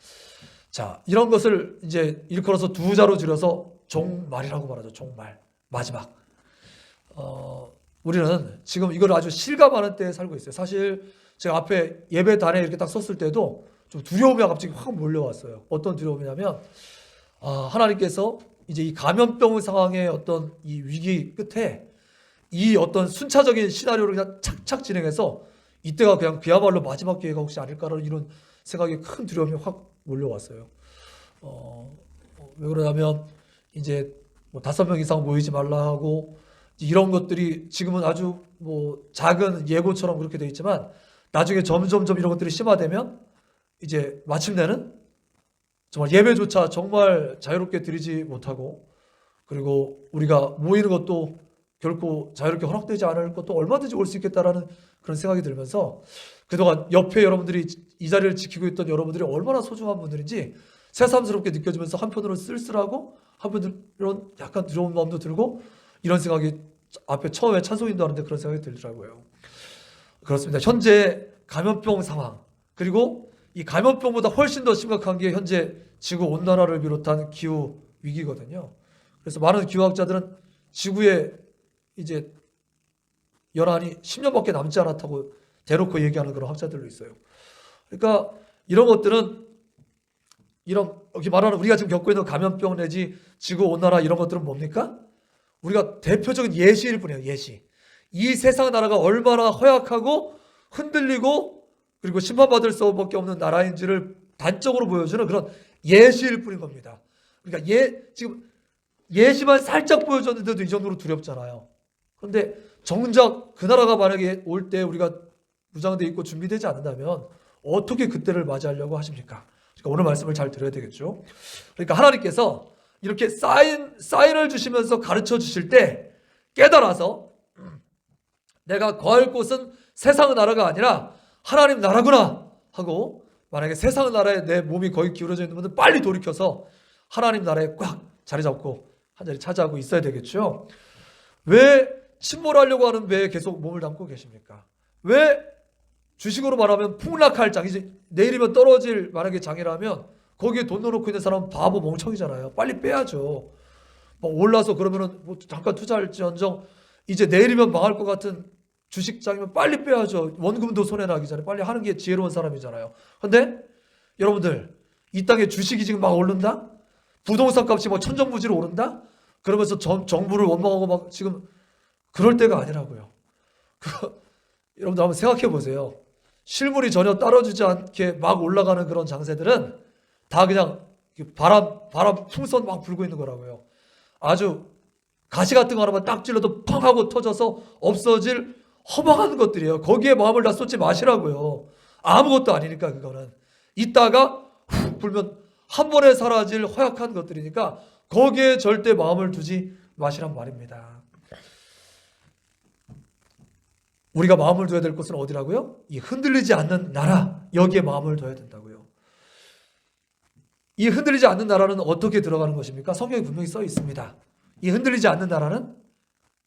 자, 이런 것을 이제 일컬어서 두 자로 줄여서 종말이라고 말하죠. 종말, 마지막. 우리는 지금 이걸 아주 실감하는 때에 살고 있어요. 사실 제가 앞에 예배단에 이렇게 딱 섰을 때도 좀 두려움이 갑자기 확 몰려왔어요. 어떤 두려움이냐면, 하나님께서 이제 이 감염병 상황의 어떤 이 위기 끝에 이 어떤 순차적인 시나리오를 그냥 착착 진행해서 이때가 그냥 그야말로 마지막 기회가 혹시 아닐까라는 이런 생각이, 큰 두려움이 확 몰려왔어요. 왜 그러냐면 이제 뭐 5명 이상 모이지 말라 하고 이런 것들이 지금은 아주 뭐 작은 예고처럼 그렇게 돼 있지만, 나중에 점점 이런 것들이 심화되면 이제 마침내는 정말 예배조차 정말 자유롭게 드리지 못하고, 그리고 우리가 모이는 것도 결코 자유롭게 허락되지 않을 것도 얼마든지 올 수 있겠다라는 그런 생각이 들면서, 그동안 옆에 여러분들이 이 자리를 지키고 있던 여러분들이 얼마나 소중한 분들인지 새삼스럽게 느껴지면서, 한편으로는 쓸쓸하고 한편으로는 약간 두려운 마음도 들고, 이런 생각이 앞에 처음에 찬송인도 하는데 그런 생각이 들더라고요. 그렇습니다. 현재 감염병 상황, 그리고 이 감염병보다 훨씬 더 심각한 게 현재 지구 온난화를 비롯한 기후 위기거든요. 그래서 많은 기후학자들은 지구에 이제 연한이 10년밖에 남지 않았다고 대놓고 얘기하는 그런 학자들도 있어요. 그러니까 이런 것들은, 이런 여기 말하는 우리가 지금 겪고 있는 감염병 내지 지구 온난화 이런 것들은 뭡니까? 우리가 대표적인 예시일 뿐이에요. 예시. 이 세상 나라가 얼마나 허약하고 흔들리고 그리고 심판받을 수밖에 없는 나라인지를 단적으로 보여주는 그런 예시일 뿐인 겁니다. 그러니까 지금 예시만 살짝 보여줬는데도 이 정도로 두렵잖아요. 그런데 정작 그 나라가 만약에 올 때 우리가 무장돼 있고 준비되지 않는다면 어떻게 그때를 맞이하려고 하십니까? 그러니까 오늘 말씀을 잘 들어야 되겠죠. 그러니까 하나님께서 이렇게 사인을 주시면서 가르쳐 주실 때 깨달아서, 내가 거할 곳은 세상 나라가 아니라 하나님 나라구나 하고, 만약에 세상 나라에 내 몸이 거의 기울어져 있는 분들 빨리 돌이켜서 하나님 나라에 꽉 자리 잡고 한 자리 차지하고 있어야 되겠죠. 왜 침몰하려고 하는 배에 계속 몸을 담고 계십니까? 왜 주식으로 말하면 폭락할 장, 이제 내일이면 떨어질 만약에 장이라면 거기에 돈 넣어놓고 있는 사람은 바보 멍청이잖아요. 빨리 빼야죠. 뭐 올라서 그러면은 뭐 잠깐 투자할지언정 이제 내일이면 망할 것 같은 주식장이면 빨리 빼야죠. 원금도 손해나기 전에 빨리 하는 게 지혜로운 사람이잖아요. 근데 여러분들, 이 땅에 주식이 지금 막 오른다? 부동산 값이 막 천정부지로 오른다? 그러면서 정부를 원망하고 막 지금 그럴 때가 아니라고요. 여러분들 한번 생각해 보세요. 실물이 전혀 따라주지 않게 막 올라가는 그런 장세들은 다 그냥 바람 풍선 막 불고 있는 거라고요. 아주 가시 같은 거 하나만 딱 찔러도 펑 하고 터져서 없어질 허망한 것들이에요. 거기에 마음을 다 쏟지 마시라고요. 아무것도 아니니까 그거는. 이따가 탁 불면 한 번에 사라질 허약한 것들이니까 거기에 절대 마음을 두지 마시란 말입니다. 우리가 마음을 둬야 될 곳은 어디라고요? 이 흔들리지 않는 나라, 여기에 마음을 둬야 된다고요. 이 흔들리지 않는 나라는 어떻게 들어가는 것입니까? 성경에 분명히 써 있습니다. 이 흔들리지 않는 나라는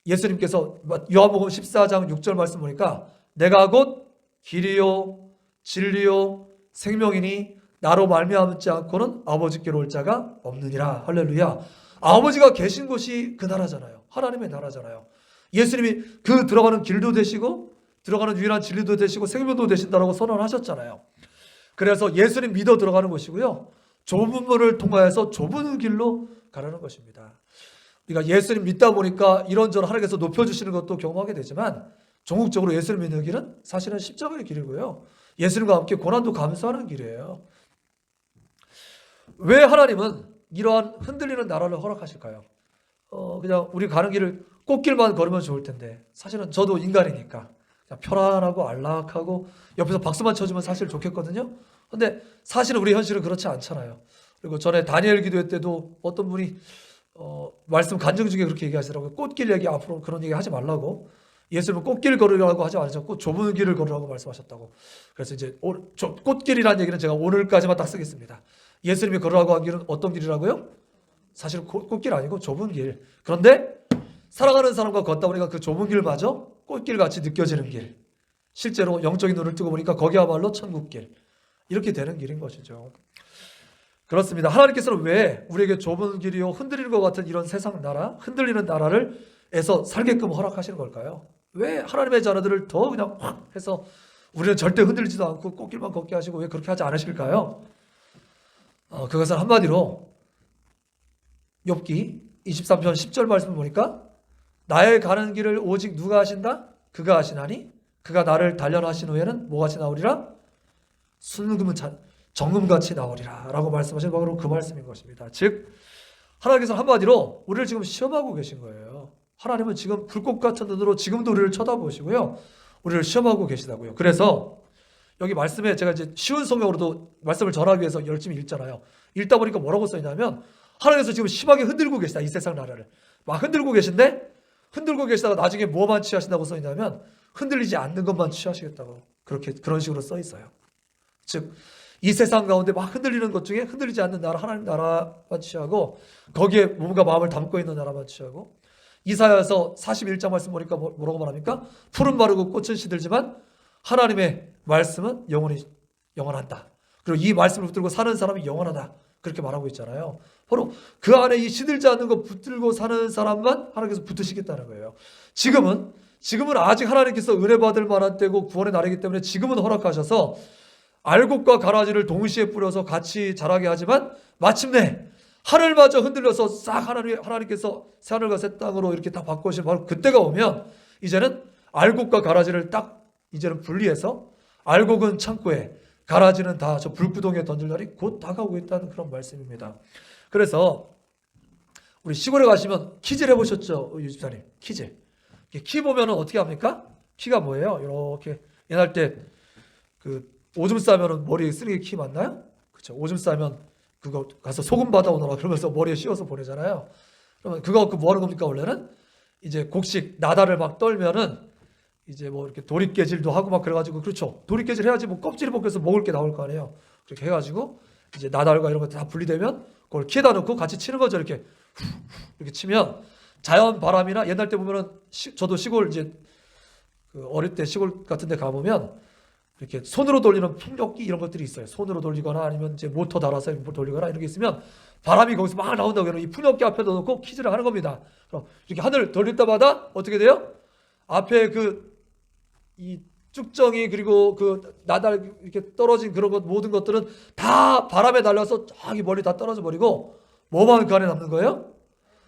예수님께서 요한복음 14장 6절 말씀 보니까 내가 곧 길이요 진리요 생명이니 나로 말미암지 않고는 아버지께로 올 자가 없느니라. 할렐루야. 아버지가 계신 곳이 그 나라잖아요. 하나님의 나라잖아요. 예수님이 그 들어가는 길도 되시고 들어가는 유일한 진리도 되시고 생명도 되신다라고 선언하셨잖아요. 그래서 예수님 믿어 들어가는 것이고요. 좁은 문을 통하여서 좁은 길로 가라는 것입니다. 우리가 예수님 믿다 보니까 이런저런 하나님께서 높여주시는 것도 경험하게 되지만 종국적으로 예수님 믿는 길은 사실은 십자가의 길이고요. 예수님과 함께 고난도 감수하는 길이에요. 왜 하나님은 이러한 흔들리는 나라를 허락하실까요? 그냥 우리 가는 길을 꽃길만 걸으면 좋을 텐데 사실은 저도 인간이니까 그냥 편안하고 안락하고 옆에서 박수만 쳐주면 사실 좋겠거든요. 근데 사실은 우리 현실은 그렇지 않잖아요. 그리고 전에 다니엘 기도회 때도 어떤 분이 말씀 간증 중에 그렇게 얘기하시더라고요. 꽃길 얘기 앞으로 그런 얘기 하지 말라고. 예수님은 꽃길 걸으라고 하지 않으셨고 좁은 길을 걸으라고 말씀하셨다고. 그래서 이제 꽃길이라는 얘기는 제가 오늘까지만 딱 쓰겠습니다. 예수님이 걸으라고 한 길은 어떤 길이라고요? 사실 꽃길 아니고 좁은 길. 그런데 살아가는 사람과 걷다 보니까 그 좁은 길마저 꽃길같이 느껴지는 길. 실제로 영적인 눈을 뜨고 보니까 거기야말로 천국길. 이렇게 되는 길인 것이죠. 그렇습니다. 하나님께서는 왜 우리에게 좁은 길이요 흔들리는 것 같은 이런 세상 나라, 흔들리는 나라를 에서 살게끔 허락하시는 걸까요? 왜 하나님의 자녀들을 더 그냥 확 해서 우리는 절대 흔들리지도 않고 꽃길만 걷게 하시고 왜 그렇게 하지 않으실까요? 그것은 한마디로 욥기 23편 10절 말씀 보니까 나의 가는 길을 오직 누가 하신다? 그가 하시나니 그가 나를 단련하신 후에는 뭐같이 나오리라? 순금은 정금같이 나오리라 라고 말씀하신 바로 그 말씀인 것입니다. 즉 하나님께서 한마디로 우리를 지금 시험하고 계신 거예요. 하나님은 지금 불꽃 같은 눈으로 지금도 우리를 쳐다보시고요. 우리를 시험하고 계시다고요. 그래서 여기 말씀에 제가 이제 쉬운 성경으로도 말씀을 전하기 위해서 열심히 읽잖아요. 읽다 보니까 뭐라고 써있냐면 하나님께서 지금 심하게 흔들고 계시다. 이 세상 나라를. 막 흔들고 계신데 흔들고 계시다가 나중에 뭐만 취하신다고 써있냐면 흔들리지 않는 것만 취하시겠다고 그런 식으로 써있어요. 즉 이 세상 가운데 막 흔들리는 것 중에 흔들리지 않는 나라 하나님 나라만 취하고 거기에 몸과 마음을 담고 있는 나라만 취하고 이사야서 41장 말씀 보니까 뭐라고 말합니까? 풀은 마르고 꽃은 시들지만 하나님의 말씀은 영원한다. 그리고 이 말씀을 붙들고 사는 사람이 영원하다. 그렇게 말하고 있잖아요. 바로 그 안에 이 시들지 않는 거 붙들고 사는 사람만 하나님께서 붙으시겠다는 거예요. 지금은 아직 하나님께서 은혜 받을 만한 때고 구원의 날이기 때문에 지금은 허락하셔서 알곡과 가라지를 동시에 뿌려서 같이 자라게 하지만 마침내 하늘마저 흔들려서 싹 하나님께서 새하늘과 새 땅으로 이렇게 다 바꾸신 바로 그때가 오면 이제는 알곡과 가라지를 딱 이제는 분리해서 알곡은 창고에 가라지는 다 저 불구덩이에 던질 날이 곧 다가오고 있다는 그런 말씀입니다. 그래서 우리 시골에 가시면 키질 해보셨죠? 유집사님 키질. 키 보면은 어떻게 합니까? 키가 뭐예요? 이렇게 옛날 때 그 오줌 싸면은 머리에 쓰는 게 키 맞나요? 그렇죠. 오줌 싸면 그거 가서 소금 받아오너라 그러면서 머리에 씌워서 보내잖아요. 그러면 그거 갖고 뭐 하는 겁니까? 원래는 이제 곡식 나다를 막 떨면은 이제 뭐 이렇게 도리깨질도 하고 막 그래가지고 그렇죠. 도리깨질 해야지 뭐 껍질이 벗겨서 먹을 게 나올 거 아니에요. 그렇게 해가지고 이제 나달과 이런 거 다 분리되면 그걸 키에다 넣고 같이 치는 거죠. 이렇게 이렇게 치면 자연 바람이나 옛날 때 보면은 저도 시골 이제 그 어릴 때 시골 같은데 가보면 이렇게 손으로 돌리는 풍력기 이런 것들이 있어요. 손으로 돌리거나 아니면 이제 모터 달아서 돌리거나 이런 게 있으면 바람이 거기서 막 나온다고 해요. 이 풍력기 앞에다 놓고 키즈를 하는 겁니다. 그럼 이렇게 하늘 돌릴 때마다 어떻게 돼요? 앞에 이 쭉정이 그리고 그 나달 이렇게 떨어진 그런 것 모든 것들은 다 바람에 날려서 저기 멀리 다 떨어져 버리고 뭐만 그 안에 남는 거예요?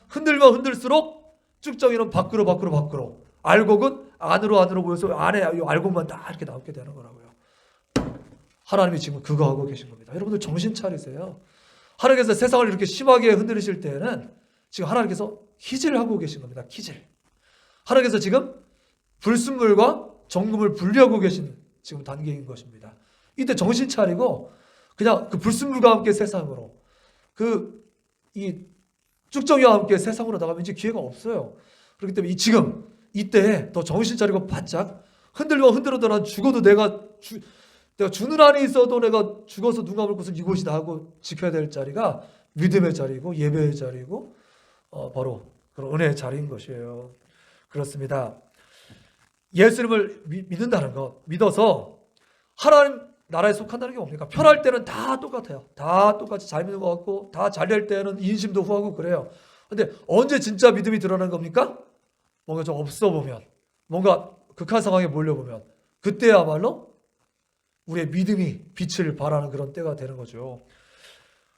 흔들면 흔들수록 쭉정이는 밖으로 알곡은 안으로 보여서 안에 이 알곡만 다 이렇게 나오게 되는 거라고요. 하나님이 지금 그거 하고 계신 겁니다. 여러분들 정신 차리세요. 하나님께서 세상을 이렇게 심하게 흔들으실 때는 지금 하나님께서 키질을 하고 계신 겁니다. 키질. 하나님께서 지금 불순물과 정금을 분리하고 계신 지금 단계인 것입니다. 이때 정신 차리고 그냥 그 불순물과 함께 세상으로 이 쭉정이와 함께 세상으로 나가면 이제 기회가 없어요. 그렇기 때문에 지금 이때 더 정신 차리고 바짝 흔들어도 난 죽어도 내가 주는 안에 있어도 내가 죽어서 눈 감을 곳은 이곳이다 하고 지켜야 될 자리가 믿음의 자리고 예배의 자리고 바로 그런 은혜의 자리인 것이에요. 그렇습니다. 예수님을 믿는다는 것, 믿어서 하나님 나라에 속한다는 게 뭡니까? 편할 때는 다 똑같아요. 다 똑같이 잘 믿는 것 같고 다 잘 될 때는 인심도 후하고 그래요. 근데 언제 진짜 믿음이 드러나는 겁니까? 뭔가 좀 없어 보면, 뭔가 극한 상황에 몰려보면 그때야말로 우리의 믿음이 빛을 발하는 그런 때가 되는 거죠.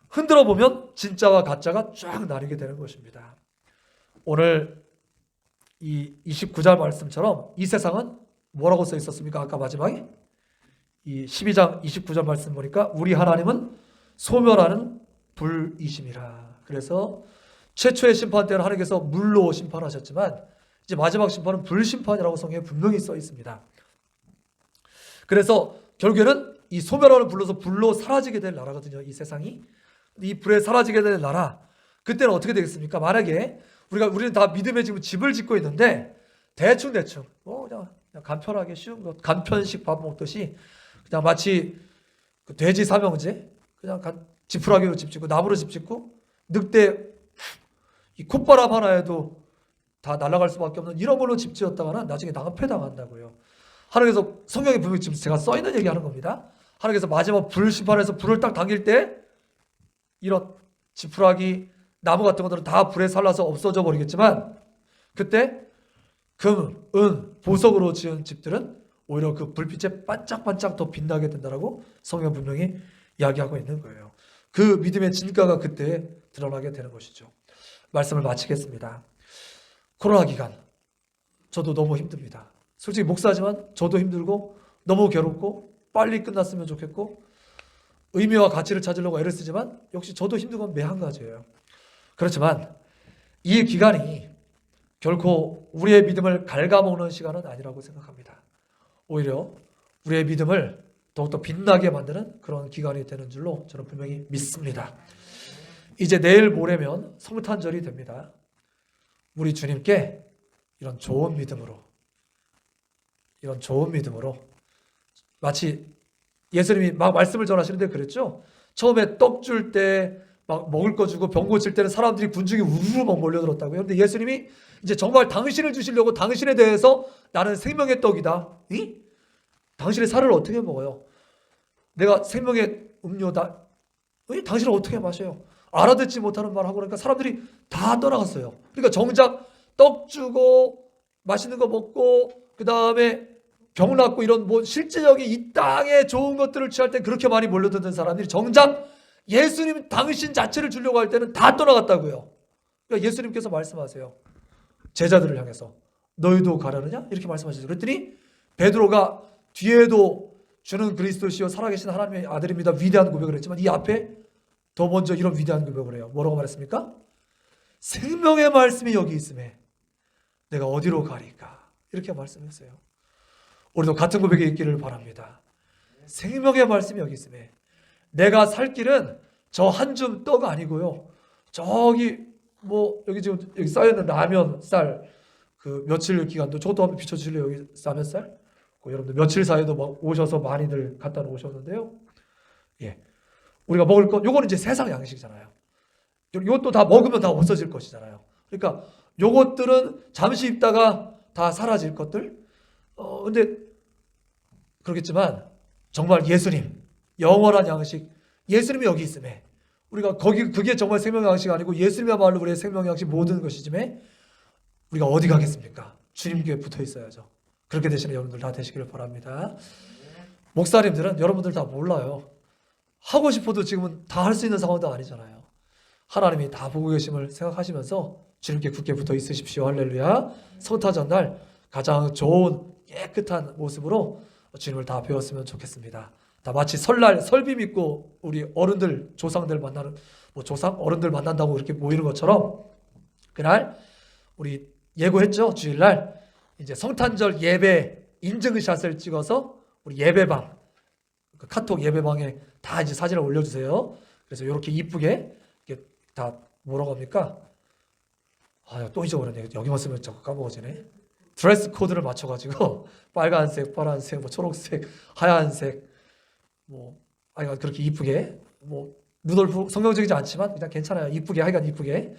흔들어 보면 진짜와 가짜가 쫙 나뉘게 되는 것입니다. 오늘 이 29절 말씀처럼 이 세상은 뭐라고 써 있었습니까? 아까 마지막에 이 12장 29절 말씀 보니까 우리 하나님은 소멸하는 불이심이라. 그래서 최초의 심판 때는 하나님께서 물로 심판하셨지만 이제 마지막 심판은 불심판이라고 성경에 분명히 써 있습니다. 그래서 결국에는 이 소멸하는 불로 사라지게 될 나라거든요. 이 세상이. 이 불에 사라지게 될 나라. 그때는 어떻게 되겠습니까? 만약에 우리는 다 믿음의 지금 집을 짓고 있는데 대충 그냥 간편하게 쉬운 것, 간편식 밥 먹듯이 그냥 마치 그 돼지 삼형제 그냥 지푸라기로 집 짓고 나무로 집 짓고 늑대 이 콧바람 하나에도 다 날아갈 수밖에 없는 이런 걸로 집 지었다가는 나중에 낭패당한다고요. 하나님께서 성경에 분명히 지금 제가 써 있는 얘기하는 겁니다. 하나님께서 마지막 불 심판에서 불을 딱 당길 때 이런 지푸라기 나무 같은 것들은 다 불에 살라서 없어져 버리겠지만 그때 금, 은, 보석으로 지은 집들은 오히려 그 불빛에 반짝반짝 더 빛나게 된다라고 성경 분명히 이야기하고 있는 거예요. 그 믿음의 진가가 그때 드러나게 되는 것이죠. 말씀을 마치겠습니다. 코로나 기간 저도 너무 힘듭니다. 솔직히 목사지만 저도 힘들고 너무 괴롭고 빨리 끝났으면 좋겠고 의미와 가치를 찾으려고 애를 쓰지만 역시 저도 힘든 건 매 한 가지예요. 그렇지만 이 기간이 결코 우리의 믿음을 갉아먹는 시간은 아니라고 생각합니다. 오히려 우리의 믿음을 더욱더 빛나게 만드는 그런 기간이 되는 줄로 저는 분명히 믿습니다. 이제 내일 모레면 성탄절이 됩니다. 우리 주님께 이런 좋은 믿음으로 마치 예수님이 막 말씀을 전하시는데 그랬죠. 처음에 떡 줄 때 막 먹을 거 주고 병 고칠 때는 사람들이 군중이 우르르 막 몰려들었다고요. 그런데 예수님이 이제 정말 당신을 주시려고 당신에 대해서 나는 생명의 떡이다. 이? 당신의 살을 어떻게 먹어요? 내가 생명의 음료다. 당신은 어떻게 마셔요? 알아듣지 못하는 말 하고 그러니까 사람들이 다 떠나갔어요. 그러니까 정작 떡 주고 맛있는 거 먹고 그 다음에 병 낫고 이런 뭐 실제적인 이 땅의 좋은 것들을 취할 때 그렇게 많이 몰려드는 사람들이 정작 예수님 당신 자체를 주려고 할 때는 다 떠나갔다고요. 그러니까 예수님께서 말씀하세요. 제자들을 향해서 너희도 가려느냐? 이렇게 말씀하시죠. 그랬더니 베드로가 뒤에도 주는 그리스도시요 살아계신 하나님의 아들입니다. 위대한 고백을 했지만 이 앞에 더 먼저 이런 위대한 고백을 해요. 뭐라고 말했습니까? 생명의 말씀이 여기 있음에 내가 어디로 가리까? 이렇게 말씀했어요. 우리도 같은 고백이 있기를 바랍니다. 생명의 말씀이 여기 있음에 내가 살 길은 저 한 줌 떡 아니고요. 저기 뭐 여기 지금 여기 쌓여있는 라면 쌀 그 며칠 기간도 저것도 한번 비춰주실래요? 여기 라면 쌀? 여러분들 며칠 사이에도 막 오셔서 많이들 갖다 놓으셨는데요. 예, 우리가 먹을 것 요거는 이제 세상 양식이잖아요. 이것도 다 먹으면 다 없어질 것이잖아요. 그러니까 요것들은 잠시 있다가 다 사라질 것들. 근데 그렇겠지만 정말 예수님 영원한 양식 예수님이 여기 있음에 우리가 그게 정말 생명 양식 아니고 예수님이야말로 우리의 생명 양식 모든 것이지만 우리가 어디 가겠습니까? 주님께 붙어 있어야죠. 그렇게 되시는 여러분들 다 되시기를 바랍니다. 목사님들은 여러분들 다 몰라요. 하고 싶어도 지금은 다 할 수 있는 상황도 아니잖아요. 하나님이 다 보고 계심을 생각하시면서 주님께 굳게 붙어 있으십시오. 할렐루야. 성탄절 날 가장 좋은 깨끗한 모습으로 주님을 다 배웠으면 좋겠습니다. 다 마치 설날 설비 믿고 우리 어른들 조상들 만나는 어른들 만난다고 이렇게 모이는 것처럼 그날 우리 예고했죠. 주일날 이제 성탄절 예배 인증샷을 찍어서 우리 예배방 그 카톡 예배방에 다 이제 사진을 올려주세요. 그래서 이렇게 이쁘게 이게 다 뭐라고 합니까? 또 잊어버렸네. 여기만 쓰면 자꾸 까먹어지네. 드레스 코드를 맞춰가지고 빨간색, 파란색, 뭐 초록색, 하얀색, 뭐 하여간 그렇게 이쁘게 뭐 루돌프 성경적이지 않지만 그냥 괜찮아요. 이쁘게 하여간 이쁘게.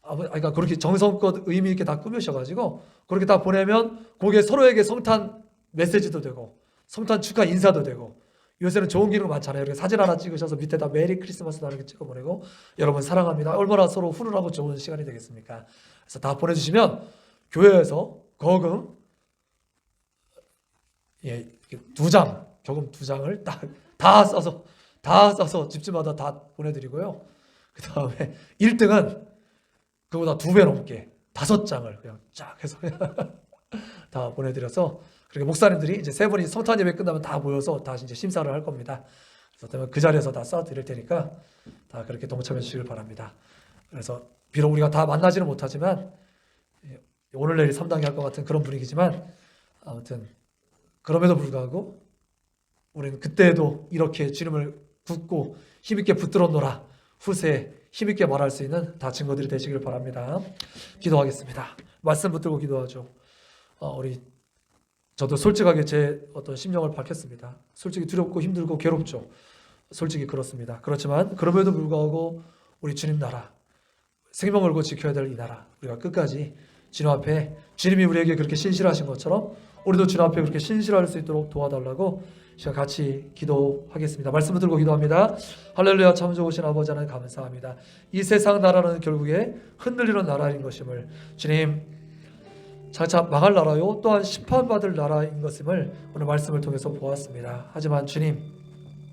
그러니까 그렇게 정성껏 의미 있게 다 꾸미셔가지고 그렇게 다 보내면 그게 서로에게 성탄 메시지도 되고 성탄 축하 인사도 되고 요새는 좋은 기능 많잖아요. 이렇게 사진 하나 찍으셔서 밑에다 메리 크리스마스 이렇게 찍어 보내고 여러분 사랑합니다. 얼마나 서로 훈훈하고 좋은 시간이 되겠습니까? 그래서 다 보내주시면 교회에서 거금 두 장, 교금 2장을 다 써서 집집마다 다 보내드리고요. 그 다음에 1등은 그보다 2배 넘게 5장을 그냥 쫙 해서 다 보내드려서 그렇게 목사님들이 이제 3분이 성탄 예배 끝나면 다 모여서 다시 이제 심사를 할 겁니다. 그래서 그 자리에서 다 써드릴 테니까 다 그렇게 동참해 주시길 바랍니다. 그래서 비록 우리가 다 만나지는 못하지만 오늘 내일 3당이 할 것 같은 그런 분위기지만 아무튼 그럼에도 불구하고 우리는 그때에도 이렇게 주님을 굳고 힘있게 붙들었노라 후세에 힘있게 말할 수 있는 다 증거들이 되시길 바랍니다. 기도하겠습니다. 말씀 붙들고 기도하죠. 저도 솔직하게 제 어떤 심령을 밝혔습니다. 솔직히 두렵고 힘들고 괴롭죠. 솔직히 그렇습니다. 그렇지만 그럼에도 불구하고 우리 주님 나라, 생명을 걸고 지켜야 될 이 나라, 우리가 끝까지 주님 앞에 주님이 우리에게 그렇게 신실하신 것처럼 우리도 주님 앞에 그렇게 신실할 수 있도록 도와달라고 시간 같이 기도하겠습니다. 말씀을 들고 기도합니다. 할렐루야. 참 좋으신 아버지 하나님 감사합니다. 이 세상 나라는 결국에 흔들리는 나라인 것임을 주님 장차 망할 나라요 또한 심판받을 나라인 것임을 오늘 말씀을 통해서 보았습니다. 하지만 주님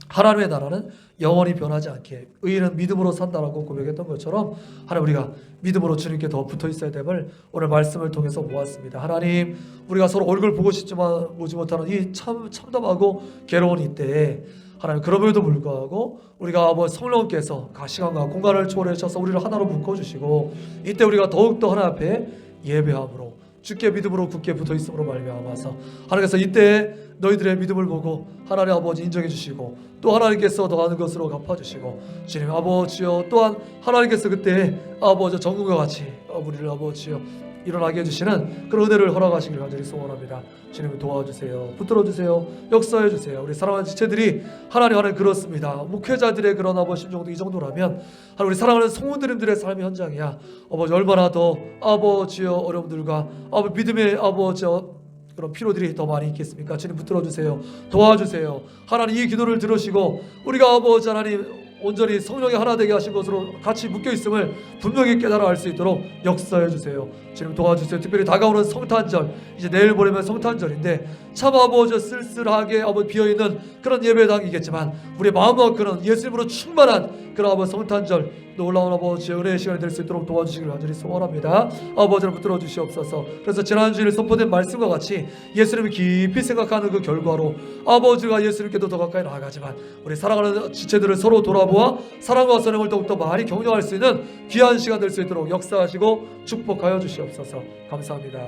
하나님의 나라는 영원히 변하지 않게 의인은 믿음으로 산다라고 고백했던 것처럼 하나님 우리가 믿음으로 주님께 더 붙어 있어야 됨을 오늘 말씀을 통해서 보았습니다. 하나님 우리가 서로 얼굴 보고 싶지만 보지 못하는 이 참담하고 괴로운 이때에 하나님 그럼에도 불구하고 우리가 아버지 성령께서 시간과 공간을 초월하셔서 우리를 하나로 묶어주시고 이때 우리가 더욱더 하나님 앞에 예배함으로 주께 믿음으로 굳게 붙어 있음으로 말미암아서 하나님께서 이때 너희들의 믿음을 보고 하나님 아버지 인정해 주시고 또 하나님께서 더하는 것으로 갚아주시고 주님 아버지여 또한 하나님께서 그때 아버지 정금과 같이 우리를 아버지여 일어나게 해주시는 그런 은혜를 허락하시길 간절히 소원합니다. 주님 도와주세요. 붙들어주세요. 역사해주세요. 우리 사랑하는 지체들이 하나님 안에 그렇습니다. 목회자들의 그런 아버지 심정도 이 정도라면 우리 사랑하는 성도님들의 삶의 현장이야 아버지 얼마나 더 아버지여 어려움들과 믿음의 아버지여 그런 피로들이 더 많이 있겠습니까? 주님 붙들어주세요. 도와주세요. 하나님 이 기도를 들으시고 우리가 아버지 하나님 온전히 성령이 하나 되게 하신 것으로 같이 묶여있음을 분명히 깨달아 알 수 있도록 역사해 주세요. 주님 도와주세요. 특별히 다가오는 성탄절 이제 내일 모레면 성탄절인데 참 아버지 쓸쓸하게 아버지 비어있는 그런 예배당이겠지만 우리의 마음과 그런 예수님으로 충만한 그런 아버지 성탄절 놀라운 아버지 은혜의 시간이 될 수 있도록 도와주시길 간절히 소원합니다. 아버지를 붙들어 주시옵소서. 그래서 지난주에 선포된 말씀과 같이 예수님을 깊이 생각하는 그 결과로 아버지가 예수님께도 더 가까이 나아가지만 우리 사랑하는 지체들을 서로 돌아보아 사랑과 선행을 더욱더 많이 격려할 수 있는 귀한 시간 될 수 있도록 역사하시고 축복하여 주시옵소서. 감사합니다.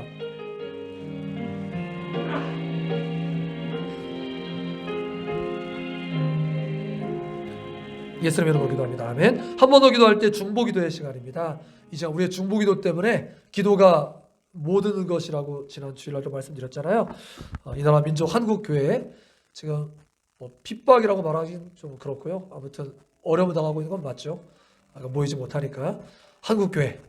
예수님의 이름으로 기도합니다. 아멘. 한 번 더 기도할 때 중보기도의 시간입니다. 이제 우리의 중보기도 때문에 기도가 모든 것이라고 지난 주일날도 말씀드렸잖아요. 이 나라 민족 한국교회 지금 핍박이라고 말하기는 좀 그렇고요. 아무튼 어려움을 당하고 있는 건 맞죠. 모이지 못하니까 한국교회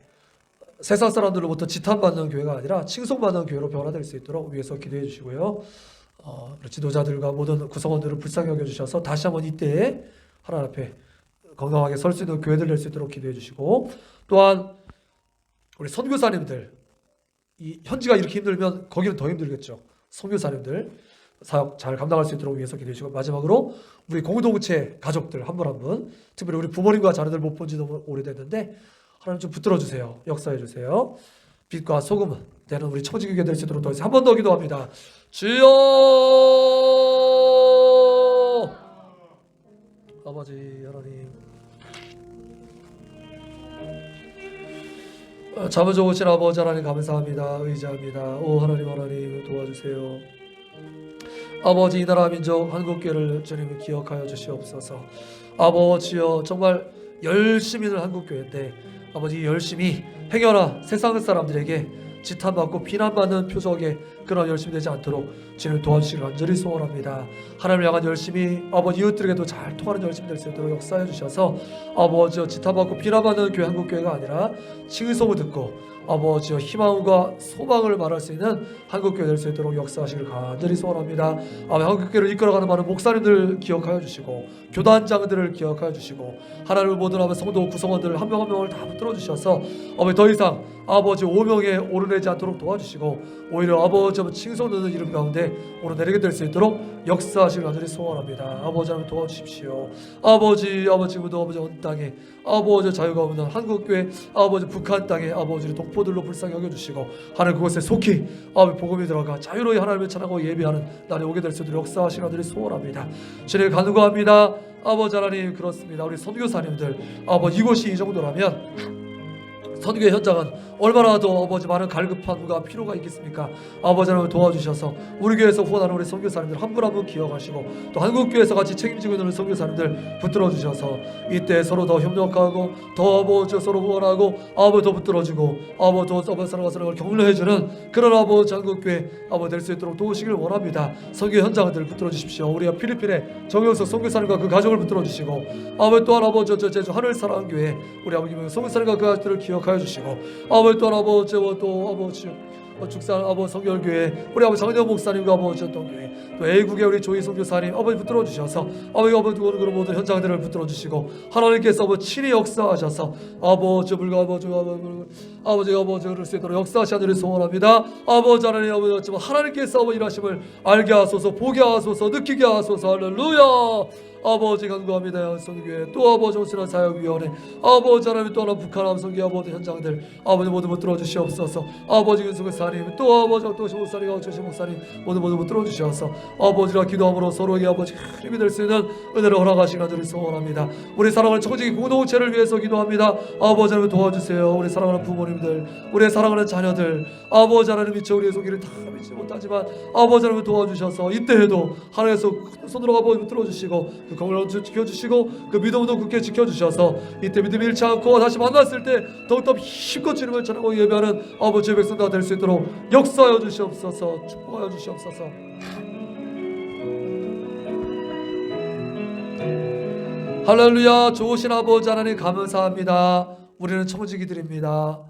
세상 사람들로부터 지탄받는 교회가 아니라 칭송받는 교회로 변화될 수 있도록 위해서 기도해 주시고요. 지도자들과 모든 구성원들을 불쌍히 여겨주셔서 다시 한번 이때에 하나님 앞에 건강하게 설 수 있는 교회들 될 수 있도록 기도해 주시고 또한 우리 선교사님들 이 현지가 이렇게 힘들면 거기는 더 힘들겠죠. 선교사님들 사역 잘 감당할 수 있도록 위해서 기도해 주시고 마지막으로 우리 공동체 가족들 한 분 한 분 특별히 우리 부모님과 자녀들 못 본 지 너무 오래됐는데 하나님 좀 붙들어 주세요. 역사해 주세요. 빛과 소금 되는 우리 청지교회 될 수 있도록 더 한 번 더 기도합니다. 주여 아버지 하나님 잠을 좋으신 아버지 하나님 감사합니다. 의지합니다. 오 하나님 도와주세요. 아버지 이 나라 민족 한국교회를 주님이 기억하여 주시옵소서. 아버지여 정말 열심히는 한국교회인데 아버지 열심히 행여나 세상 사람들에게 지탄받고 비난받는 표적에 그런 열심히 되지 않도록 주님 도와주시길 간절히 소원합니다. 하나님을 향한 열심히 아버지 이웃들에게도 잘 통하는 열심히 될 수 있도록 역사해 주셔서 아버지여 지탄받고 비난받는 교회 한국교회가 아니라 칭송을 듣고 아버지여 희망과 소망을 말할 수 있는 한국교회 될 수 있도록 역사하시길 간절히 소원합니다. 아버지 한국교회를 이끌어가는 많은 목사님들 기억하여 주시고 교단장들을 기억하여 주시고 하나님을 모든 아버지 성도 구성원들 한 명 한 명을 다 붙들어 주셔서 아버지 더 이상 아버지 오명에 오르내지 않도록 도와주시고 오히려 아버지 칭송 듣는 이름 가운데 오르내리게 될 수 있도록 역사하시길 간절히 소원합니다. 아버지 하나님 도와주십시오. 아버지 지금도 아버지 온 땅에 아버지 자유가 없는 한국교회 아버지 북한 땅에 아버지를 독포들로 불쌍히 여겨주시고 하나님 그곳에 속히 아버지 복음이 들어가 자유로이 하나님을 찬양하고 예배하는 날이 오게 될 수 있도록 역사하시길 간절히 소원합니다. 주님 간구합니다. 아버지 하나님 그렇습니다. 우리 선교사님들 아버지 이곳이 이 정도라면 선교의 현장은 얼마나 더 아버지 많은 갈급함과 필요가 있겠습니까? 아버지 하나님 도와주셔서 우리 교회에서 후원하는 우리 선교사님들 한 분 한 분 기억하시고 또 한국교회에서 같이 책임지고 있는 선교사님들 붙들어 주셔서 이때 서로 더 협력하고 더 아버지 서로 후원하고 아버지 더 붙들어주고 아버지 더 아버지 사랑을 격려해주는 그런 아버지 한국교회 아버지 될 수 있도록 도우시길 원합니다. 선교 현장들 붙들어 주십시오. 우리가 필리핀의 정영석 선교사님과 그 가족을 붙들어 주시고 아버지 또한 아버지 제주 하늘사랑교회 우리 아버지 선교사님과 그 가족들을 기억하여 주시고 아버지 또한 아버지와 또 아버지 축산 아버지 성결교회 우리 아버지 장정 목사님과 아버지 전통교회 또 A국의 우리 조희 선교사님 아버지 붙들어 주셔서 아버지 그런 모든 현장들을 붙들어 주시고 하나님께서 아버지 친히 역사하셔서 아버지 불과 아버지 그럴 수 있도록 역사하시는 소원합니다. 아버지 하나님 아버지 하나님께서 아버지 일하심을 알게 하소서 보게 하소서 느끼게 하소서 할렐루야. 아버지 간구합니다. 선교회 또 아버지 오시는 사역위원회 아버지 하나님 또 하나 북한 암성교 아버지 현장들 아버지 모두 붙들어 주시옵소서. 아버지 윤수교사님 또 아버지 또 목사님 박철신 목사님 모두 붙들어 주셔서 아버지와 기도함으로 서로에게 아버지 힘이 될 수 있는 은혜를 허락하시는 줄을 소원합니다. 우리 사랑하는 청지기 공동체를 위해서 기도합니다. 아버지 하나님 도와주세요. 우리 사랑하는 부모님들 우리 사랑하는 자녀들 아버지 하나님 미처 우리의 손길을 다 미치지 못하지만 아버지 하나님 도와주셔서 이때에도 하나님께서 손으로 아버지 붙들어 주시고 그 건강을 지켜주시고 그 믿음도 굳게 지켜주셔서 이때 믿음이 잃지 않고 다시 만났을 때 더욱더 힘껏 주님을 전하고 예배하는 아버지의 백성들 될 수 있도록 역사하여 주시옵소서. 축복하여 주시옵소서. 할렐루야. 좋으신 아버지 하나님 감사합니다. 우리는 청지기들입니다.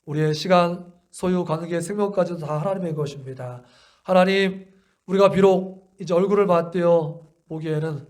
우리의 시간 소유 관계 생명까지도 다 하나님의 것입니다. 하나님 우리가 비록 이제 얼굴을 맞대어 보기에는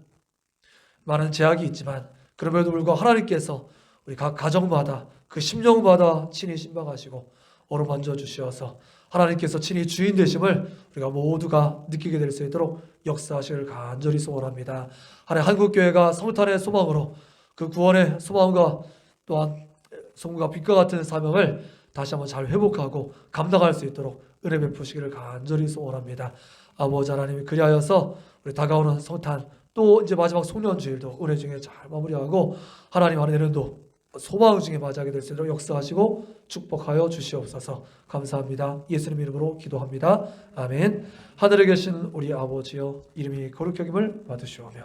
많은 제약이 있지만 그럼에도 불구하고 하나님께서 우리 각 가정마다 그 심령마다 친히 신방하시고 어루만져 주시어서 하나님께서 친히 주인 되심을 우리가 모두가 느끼게 될 수 있도록 역사하시길 간절히 소원합니다. 하나님 한국교회가 성탄의 소망으로 그 구원의 소망과 또한 성과 빛과 같은 사명을 다시 한번 잘 회복하고 감당할 수 있도록 은혜 베푸시기를 간절히 소원합니다. 아버지 하나님이 그리하여서 우리 다가오는 성탄 또 이제 마지막 송년주일도 은혜 중에 잘 마무리하고 하나님 안에 내년도 소망 중에 맞이하게 될 수 있도록 역사하시고 축복하여 주시옵소서. 감사합니다. 예수님 이름으로 기도합니다. 아멘. 하늘에 계신 우리 아버지여 이름이 거룩히 여김을 받으시오며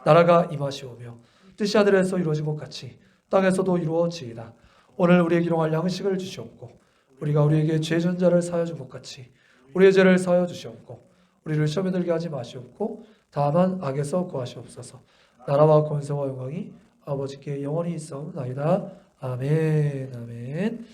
나라가 임하시오며 뜻이 하늘에서 이루어진 것 같이 땅에서도 이루어지이다. 오늘 우리에게 일용할 양식을 주시옵고 우리가 우리에게 죄 진 자를 사하여 준 것 같이 우리의 죄를 사하여 주시옵고 우리를 시험에 들게 하지 마시옵고 다만 악에서 구하시옵소서. 나라와 권세와 영광이 아버지께 영원히 있사옵나이다. 아멘. 아멘.